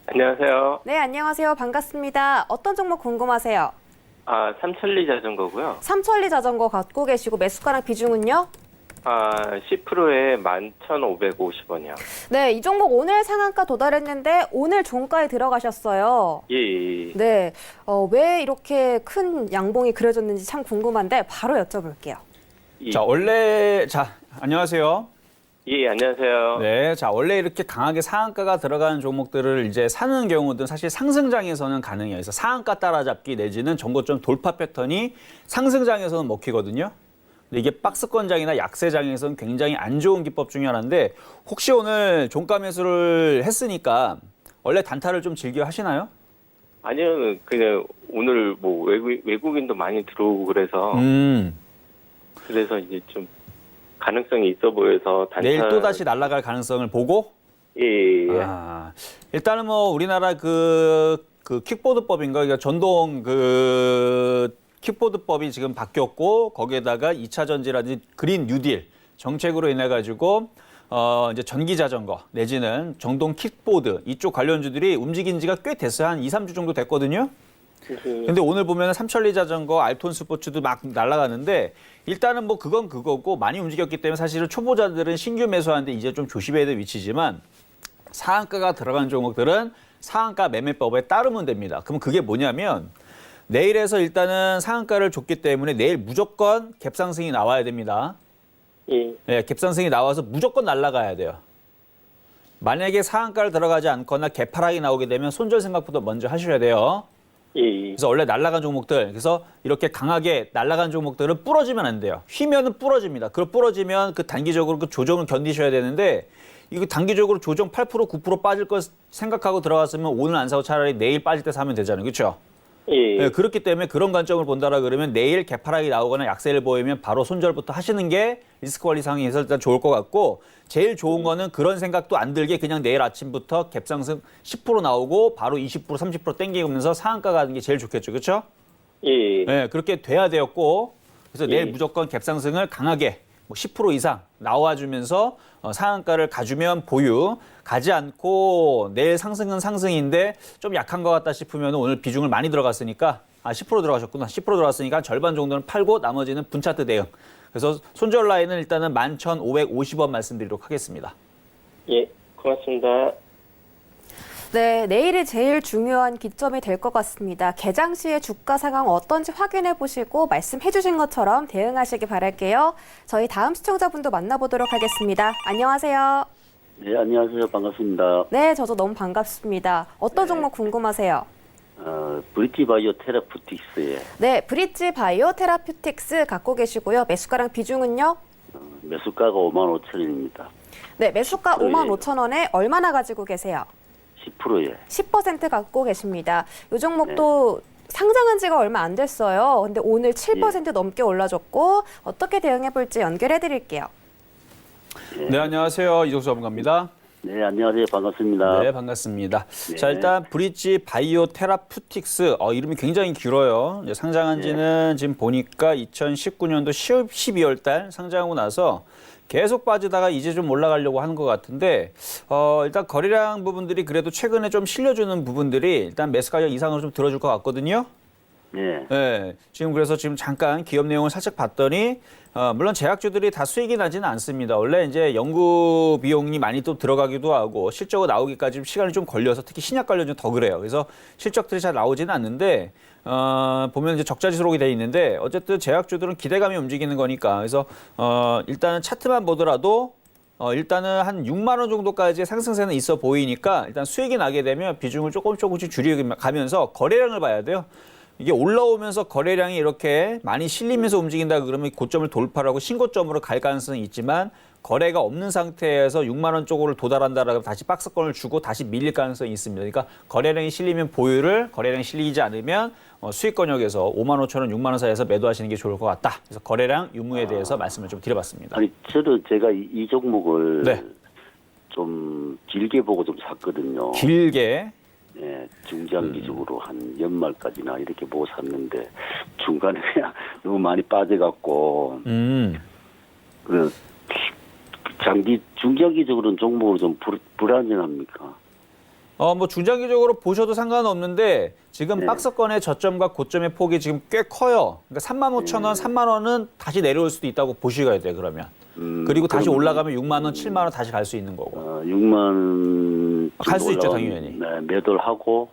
안녕하세요. 네, 안녕하세요. 반갑습니다. 어떤 종목 궁금하세요? 삼천리 자전거고요. 삼천리 자전거 갖고 계시고 매수가랑 비중은요? 10%에 11,550원이요. 네, 이 종목 오늘 상한가 도달했는데 오늘 종가에 들어가셨어요. 예. 네, 왜 이렇게 큰 양봉이 그려졌는지 참 궁금한데 바로 여쭤볼게요. 안녕하세요. 예, 안녕하세요. 네, 원래 이렇게 강하게 상한가가 들어가는 종목들을 이제 사는 경우는 사실 상승장에서는 가능해요. 그래서 상한가 따라잡기 내지는 정고점 돌파 패턴이 상승장에서는 먹히거든요. 근데 이게 박스권장이나 약세장에서는 굉장히 안 좋은 기법 중에 하나인데 혹시 오늘 종가 매수를 했으니까 원래 단타를 좀 즐겨 하시나요? 아니요, 그냥 오늘 뭐 외국인도 많이 들어오고 그래서 이제 좀 가능성이 있어 보여서 단타. 내일 또 다시 날아갈 가능성을 보고? 예. 일단은 뭐 우리나라 그 킥보드법인가 그러니까 전동 킥보드법이 지금 바뀌었고 거기에다가 2차 전지라든지 그린 뉴딜 정책으로 인해 가지고 이제 전기 자전거 내지는 전동 킥보드 이쪽 관련주들이 움직인 지가 꽤 됐어요. 한 2, 3주 정도 됐거든요. 근데 오늘 보면 삼천리 자전거, 알톤 스포츠도 막 날아가는데 일단은 뭐 그건 그거고 많이 움직였기 때문에 사실은 초보자들은 신규 매수하는데 이제 좀 조심해야 될 위치지만 상한가가 들어간 종목들은 상한가 매매법에 따르면 됩니다. 그럼 그게 뭐냐면 내일에서 일단은 상한가를 줬기 때문에 내일 무조건 갭상승이 나와야 됩니다. 네, 갭상승이 나와서 무조건 날아가야 돼요. 만약에 상한가를 들어가지 않거나 갭하락이 나오게 되면 손절 생각부터 먼저 하셔야 돼요. 그래서 원래 날아간 종목들, 그래서 이렇게 강하게 날아간 종목들은 부러지면 안 돼요. 휘면은 부러집니다. 그 부러지면 그 단기적으로 그 조정을 견디셔야 되는데 이거 단기적으로 조정 8%, 9% 빠질 거 생각하고 들어갔으면 오늘 안 사고 차라리 내일 빠질 때 사면 되잖아요. 그렇죠? 네, 그렇기 때문에 그런 관점을 본다라 그러면 내일 개파락이 나오거나 약세를 보이면 바로 손절부터 하시는 게 리스크 관리 상황에서 일단 좋을 것 같고 제일 좋은 거는 그런 생각도 안 들게 그냥 내일 아침부터 갭상승 10% 나오고 바로 20%, 30% 땡기면서 상한가 가는 게 제일 좋겠죠. 그렇죠? 예. 네, 그렇게 돼야 되었고 그래서 예. 내일 무조건 갭 상승을 강하게 뭐 10% 이상 나와주면서 상한가를 가주면 보유, 가지 않고 내일 상승은 상승인데 좀 약한 것 같다 싶으면 오늘 비중을 많이 들어갔으니까 10% 들어가셨구나. 10% 들어갔으니까 절반 정도는 팔고 나머지는 분차트 대응. 그래서 손절 라인은 일단은 11,550원 말씀드리도록 하겠습니다. 예, 고맙습니다. 네, 내일이 제일 중요한 기점이 될 것 같습니다. 개장 시의 주가 상황 어떤지 확인해 보시고 말씀해 주신 것처럼 대응하시기 바랄게요. 저희 다음 시청자분도 만나보도록 하겠습니다. 안녕하세요. 네, 안녕하세요. 반갑습니다. 네, 저도 너무 반갑습니다. 어떤 종목 궁금하세요? 브릿지 바이오 테라푸틱스에 네, 브릿지 바이오 테라퓨틱스 갖고 계시고요. 매수가랑 비중은요? 매수가가 55,000원입니다. 네, 매수가 10%예요. 55,000원에 얼마나 가지고 계세요? 10%에. 10% 갖고 계십니다. 이 종목도 상장한 지가 얼마 안 됐어요. 근데 오늘 7% 넘게 올라줬고 어떻게 대응해 볼지 연결해 드릴게요. 네, 안녕하세요. 이종수 전문가입니다. 네, 안녕하세요. 반갑습니다. 네, 반갑습니다. 네. 자, 일단 브릿지 바이오 테라푸틱스 이름이 굉장히 길어요. 이제 상장한 지는 지금 보니까 2019년도 12월 달 상장하고 나서 계속 빠지다가 이제 좀 올라가려고 하는 것 같은데 일단 거래량 부분들이 그래도 최근에 좀 실려주는 부분들이 일단 매수 가격 이상으로 좀 들어줄 것 같거든요. 네. 네, 그래서 지금 잠깐 기업 내용을 살짝 봤더니 물론 제약주들이 다 수익이 나지는 않습니다. 원래 이제 연구 비용이 많이 또 들어가기도 하고 실적으로 나오기까지 좀 시간이 좀 걸려서 특히 신약 관련주 더 그래요. 그래서 실적들이 잘 나오지는 않는데 보면 이제 적자 지수록이 돼 있는데 어쨌든 제약주들은 기대감이 움직이는 거니까 그래서 일단은 차트만 보더라도 일단은 한 6만 원 정도까지의 상승세는 있어 보이니까 일단 수익이 나게 되면 비중을 조금씩 줄여가면서 거래량을 봐야 돼요. 이게 올라오면서 거래량이 이렇게 많이 실리면서 움직인다 그러면 고점을 돌파하고 신고점으로 갈 가능성이 있지만 거래가 없는 상태에서 6만 원 쪽으로 도달한다라고 다시 박스권을 주고 다시 밀릴 가능성이 있습니다. 그러니까 거래량이 실리면 보유를, 거래량이 실리지 않으면 수익권역에서 5만 5천 원, 6만 원 사이에서 매도하시는 게 좋을 것 같다. 그래서 거래량 유무에 대해서 말씀을 좀 드려봤습니다. 아니, 저는 제가 이 종목을 네. 좀 길게 보고 좀 샀거든요. 길게. 네, 중장기적으로 한 연말까지나 이렇게 보고 샀는데 중간에 그냥 너무 많이 빠져갖고 그 중장기적으로는 종목으로 좀 불안정합니까? 뭐 중장기적으로 보셔도 상관없는데 지금 네. 박스권의 저점과 고점의 폭이 지금 꽤 커요. 그러니까 35,000원, 3만 원은 다시 내려올 수도 있다고 보셔야 돼요. 그러면. 그리고 다시 올라가면 6만 원, 7만 원 다시 갈 수 있는 거고. 6만 원 갈 수 있죠, 당연히. 네, 매도를 하고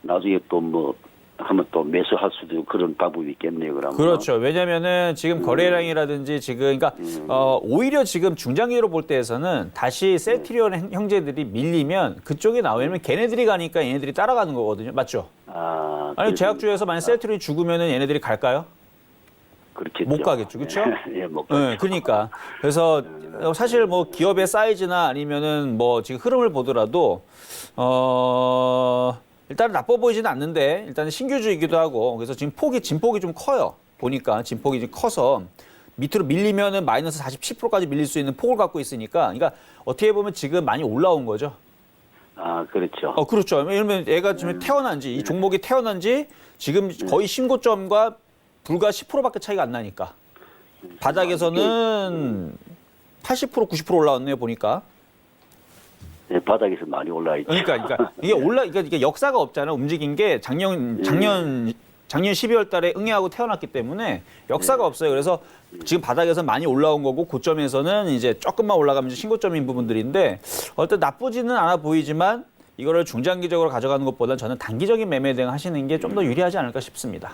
나중에 또 뭐 하면 또 매수할 수도 있고 그런 방법이 있겠네요. 그러면. 그렇죠. 왜냐면은 지금 거래량이라든지 지금 그러니까 오히려 지금 중장기로 볼 때에서는 다시 셀트리온 형제들이 밀리면 그쪽에 나오면 걔네들이 가니까 얘네들이 따라가는 거거든요. 맞죠? 아니 제약주에서 만약 셀트리온이 죽으면은 얘네들이 갈까요? 그렇겠죠. 못 가겠죠, 그렇죠? 예, 못 가죠. 네, 그러니까 그래서 사실 뭐 기업의 사이즈나 아니면은 뭐 지금 흐름을 보더라도 일단 나빠 보이지는 않는데 일단 신규주이기도 하고 그래서 지금 진폭이 좀 커요. 보니까 진폭이 좀 커서 밑으로 밀리면은 마이너스 40~10%까지 밀릴 수 있는 폭을 갖고 있으니까 그러니까 어떻게 보면 지금 많이 올라온 거죠. 그렇죠. 그렇죠. 왜냐면 얘가 지금 태어난 지 이 종목이 태어난 지 지금 거의 신고점과 불과 10%밖에 차이가 안 나니까. 바닥에서는 80%, 90% 올라왔네요, 보니까. 네, 바닥에서 많이 올라 있죠. 그러니까 이게 역사가 없잖아요. 움직인 게 작년 12월 달에 응애하고 태어났기 때문에 역사가 없어요. 그래서 지금 바닥에서 많이 올라온 거고 고점에서는 이제 조금만 올라가면 신고점인 부분들인데 어떤 나쁘지는 않아 보이지만 이거를 중장기적으로 가져가는 것보다는 저는 단기적인 매매 대응 하시는 게 좀 더 유리하지 않을까 싶습니다.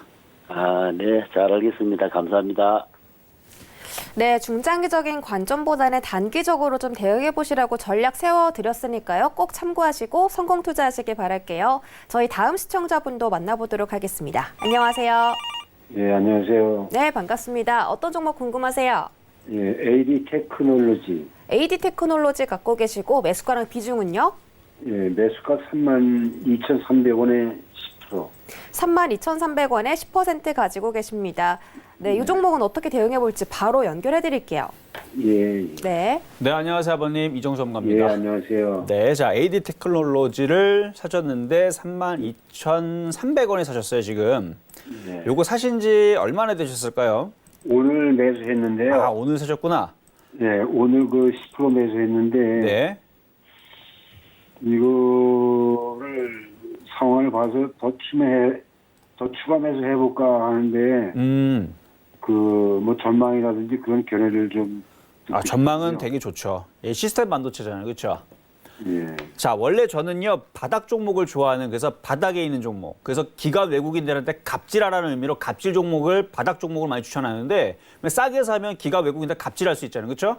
네, 잘 알겠습니다. 감사합니다. 네, 중장기적인 관점보다는 단기적으로 좀 대응해 보시라고 전략 세워드렸으니까요. 꼭 참고하시고 성공 투자하시길 바랄게요. 저희 다음 시청자분도 만나보도록 하겠습니다. 안녕하세요. 예, 안녕하세요. 네, 반갑습니다. 어떤 종목 궁금하세요? 예, AD 테크놀로지. AD 테크놀로지 갖고 계시고 매수가랑 비중은요? 예, 매수가 32,300원에 10%. 32,300원에 10% 가지고 계십니다. 네, 이 종목은 어떻게 대응해 볼지 바로 연결해 드릴게요. 예. 네. 네, 안녕하세요, 아버님. 이정수 예, 전문가입니다. 안녕하세요. 네, 자, AD 테크놀로지를 사셨는데 32,300원에 사셨어요, 지금. 네. 요거 사신 지 얼마나 되셨을까요? 오늘 매수했는데요. 아, 오늘 사셨구나. 네, 오늘 그 10% 매수했는데 네. 이거를 상황을 봐서 더 추가 매수해 볼까 하는데 그 뭐 전망이라든지 그런 견해를 좀 아, 전망은 되게 좋죠. 예, 시스템 반도체잖아요. 그렇죠? 예. 자, 원래 저는요, 바닥 종목을 좋아하는, 그래서 바닥에 있는 종목. 그래서 기관 외국인들한테 갑질하라는 의미로 갑질 종목을, 바닥 종목을 많이 추천하는데, 싸게 사면 기관 외국인들 갑질할 수 있잖아요. 그렇죠?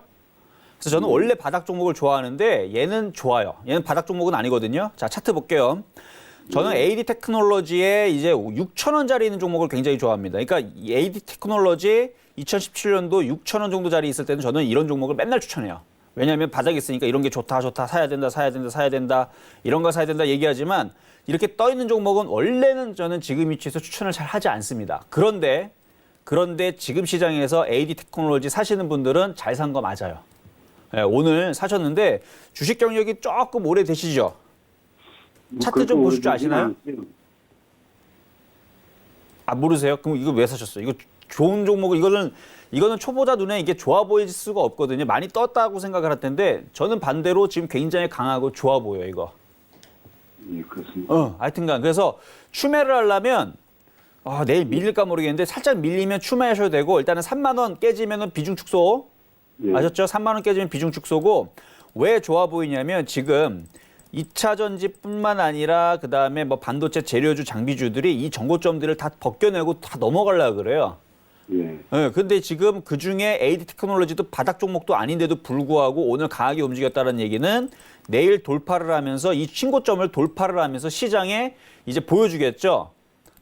그래서 저는 원래 바닥 종목을 좋아하는데, 얘는 좋아요. 얘는 바닥 종목은 아니거든요. 자, 차트 볼게요. 저는 AD 테크놀로지에 이제 6,000원짜리 있는 종목을 굉장히 좋아합니다. 그러니까 이 AD 테크놀로지 2017년도 6,000원 정도짜리 있을 때는 저는 이런 종목을 맨날 추천해요. 왜냐하면 바닥에 있으니까 이런 게 좋다, 사야 된다, 이런 거 사야 된다 얘기하지만 이렇게 떠 있는 종목은 원래는 저는 지금 위치에서 추천을 잘 하지 않습니다. 그런데 지금 시장에서 AD 테크놀로지 사시는 분들은 잘 산 거 맞아요. 네, 오늘 사셨는데 주식 경력이 조금 오래되시죠? 차트 좀 보실 줄 아시나요? 아, 모르세요? 그럼 이거 왜 사셨어요? 이거 좋은 종목, 이거는 초보자 눈에 이게 좋아 보일 수가 없거든요. 많이 떴다고 생각을 할 텐데, 저는 반대로 지금 굉장히 강하고 좋아 보여요, 이거. 예, 그렇습니다. 하여튼간. 그래서 추매를 하려면, 내일 밀릴까 모르겠는데, 살짝 밀리면 추매하셔도 되고, 일단은 3만원 깨지면은 비중 축소. 예. 아셨죠? 3만원 깨지면 비중 축소고, 왜 좋아 보이냐면, 지금 2차 전지뿐만 아니라 그다음에 뭐 반도체 재료주 장비주들이 이 정고점들을 다 벗겨내고 다 넘어가려고 그래요. 예. 네, 근데 지금 그중에 AD 테크놀로지도 바닥 종목도 아닌데도 불구하고 오늘 강하게 움직였다는 얘기는 내일 돌파를 하면서 이 신고점을 돌파를 하면서 시장에 이제 보여주겠죠.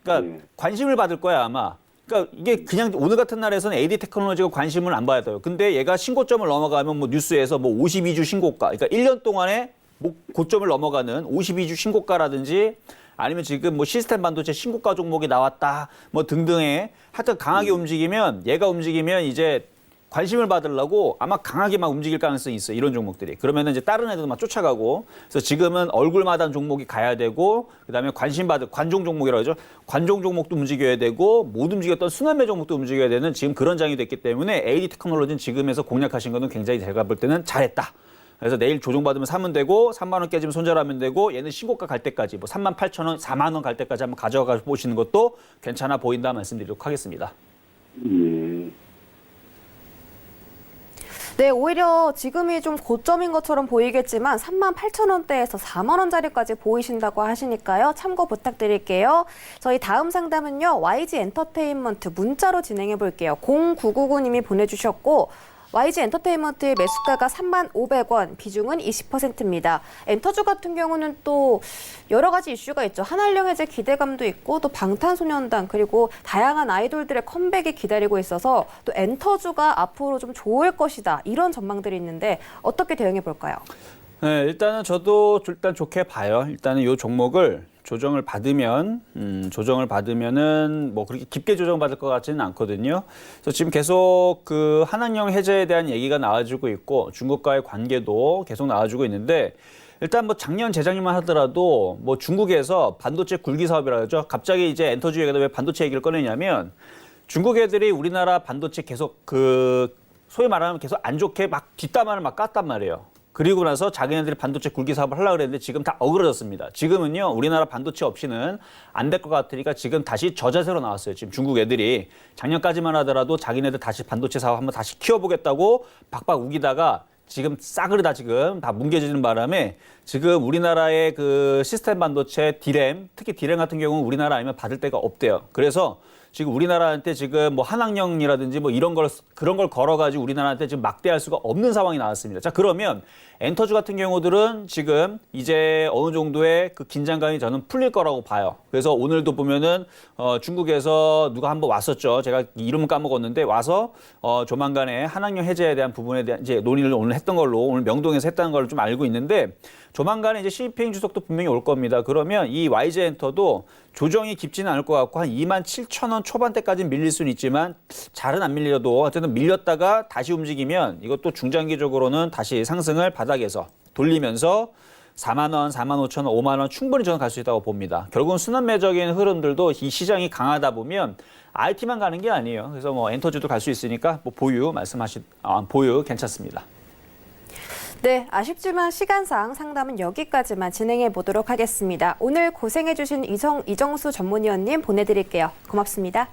그러니까 예. 관심을 받을 거야 아마. 그러니까 이게 그냥 오늘 같은 날에서는 AD 테크놀로지가 관심을 안 받아요. 근데 얘가 신고점을 넘어가면 뭐 뉴스에서 뭐 52주 신고가, 그러니까 1년 동안에 뭐 고점을 넘어가는 52주 신고가라든지 아니면 지금 뭐 시스템 반도체 신고가 종목이 나왔다 뭐 등등의 하여튼 강하게 움직이면 얘가 움직이면 이제 관심을 받으려고 아마 강하게 막 움직일 가능성이 있어요. 이런 종목들이. 그러면은 이제 다른 애들도 막 쫓아가고. 그래서 지금은 얼굴마다한 종목이 가야 되고 그다음에 관심받을 관종 종목이라고 하죠. 관종 종목도 움직여야 되고 못 움직였던 순환매 종목도 움직여야 되는 지금 그런 장이 됐기 때문에 AD 테크놀로지는 지금에서 공략하신 거는 굉장히 제가 볼 때는 잘했다. 그래서 내일 조정받으면 사면 되고 3만 원 깨지면 손절하면 되고 얘는 신고가 갈 때까지 뭐 38,000원, 4만 원 갈 때까지 한번 가져가 보시는 것도 괜찮아 보인다 말씀드리도록 하겠습니다. 예. 네, 오히려 지금이 좀 고점인 것처럼 보이겠지만 38,000원대에서 4만 원짜리까지 보이신다고 하시니까요. 참고 부탁드릴게요. 저희 다음 상담은요. YG 엔터테인먼트 문자로 진행해 볼게요. 0999님이 보내주셨고 YG 엔터테인먼트의 매수가가 3,500원, 비중은 20%입니다. 엔터주 같은 경우는 또 여러 가지 이슈가 있죠. 한한령 해제 기대감도 있고 또 방탄소년단 그리고 다양한 아이돌들의 컴백이 기다리고 있어서 또 엔터주가 앞으로 좀 좋을 것이다. 이런 전망들이 있는데 어떻게 대응해 볼까요? 네, 일단은 저도 일단 좋게 봐요. 일단은 이 종목을 조정을 받으면은 뭐 그렇게 깊게 조정받을 것 같지는 않거든요. 그래서 지금 계속 그 한한령 해제에 대한 얘기가 나와주고 있고 중국과의 관계도 계속 나와주고 있는데 일단 뭐 작년 재작년만 하더라도 뭐 중국에서 반도체 굴기 사업이라고 하죠. 갑자기 이제 엔터주 얘기가 왜 반도체 얘기를 꺼내냐면 중국 애들이 우리나라 반도체 계속 그 소위 말하면 계속 안 좋게 막 뒷담화를 막 깠단 말이에요. 그리고 나서 자기네들이 반도체 굴기 사업을 하려고 그랬는데 지금 다 어그러졌습니다. 지금은요, 우리나라 반도체 없이는 안 될 것 같으니까 지금 다시 저자세로 나왔어요. 지금 중국 애들이 작년까지만 하더라도 자기네들 다시 반도체 사업 한번 다시 키워보겠다고 박박 우기다가 지금 싸그리다 지금 다 뭉개지는 바람에 지금 우리나라의 그 시스템 반도체 디램, 특히 디램 같은 경우는 우리나라 아니면 받을 데가 없대요. 그래서 지금 우리나라한테 지금 뭐 한학령이라든지 뭐 이런 걸 그런 걸 걸어가지고 우리나라한테 지금 막대할 수가 없는 상황이 나왔습니다. 자, 그러면 엔터주 같은 경우들은 지금 이제 어느 정도의 그 긴장감이 저는 풀릴 거라고 봐요. 그래서 오늘도 보면은 중국에서 누가 한번 왔었죠. 제가 이름은 까먹었는데 와서 조만간에 한학령 해제에 대한 부분에 대한 이제 논의를 오늘 했던 걸로 오늘 명동에서 했다는 걸 좀 알고 있는데 조만간에 이제 시진핑 주석도 분명히 올 겁니다. 그러면 이 YG 엔터도 조정이 깊지는 않을 것 같고 한 27,000원 초반대까지는 밀릴 수는 있지만 잘은 안 밀려도 어쨌든 밀렸다가 다시 움직이면 이것도 중장기적으로는 다시 상승을 바닥에서 돌리면서 4만 원, 4만 5천 원, 5만 원 충분히 저는 갈 수 있다고 봅니다. 결국은 순환매적인 흐름들도 이 시장이 강하다 보면 IT만 가는 게 아니에요. 그래서 뭐 엔터주도 갈 수 있으니까 뭐 보유 괜찮습니다. 네, 아쉽지만 시간상 상담은 여기까지만 진행해 보도록 하겠습니다. 오늘 고생해 주신 이정수 전문위원님 보내드릴게요. 고맙습니다.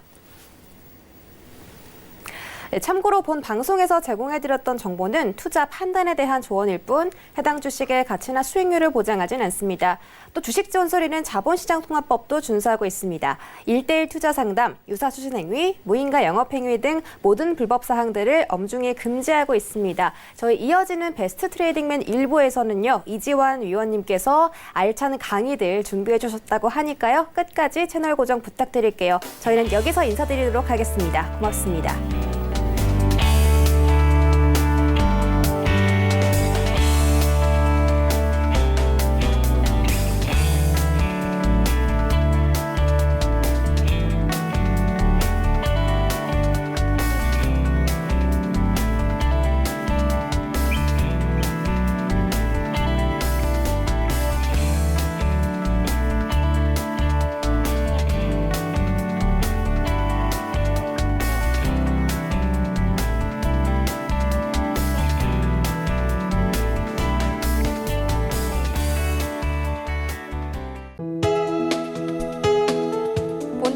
네, 참고로 본 방송에서 제공해드렸던 정보는 투자 판단에 대한 조언일 뿐 해당 주식의 가치나 수익률을 보장하진 않습니다. 또 주식 지원 소리는 자본시장통합법도 준수하고 있습니다. 1:1 투자 상담, 유사 추진 행위, 무인가 영업 행위 등 모든 불법 사항들을 엄중히 금지하고 있습니다. 저희 이어지는 베스트 트레이딩맨 1부에서는요. 이지환 위원님께서 알찬 강의들 준비해 주셨다고 하니까요. 끝까지 채널 고정 부탁드릴게요. 저희는 여기서 인사드리도록 하겠습니다. 고맙습니다.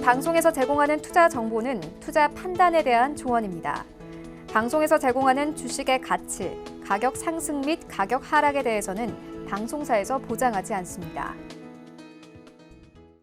방송에서 제공하는 투자 정보는 투자 판단에 대한 조언입니다. 방송에서 제공하는 주식의 가치, 가격 상승 및 가격 하락에 대해서는 방송사에서 보장하지 않습니다.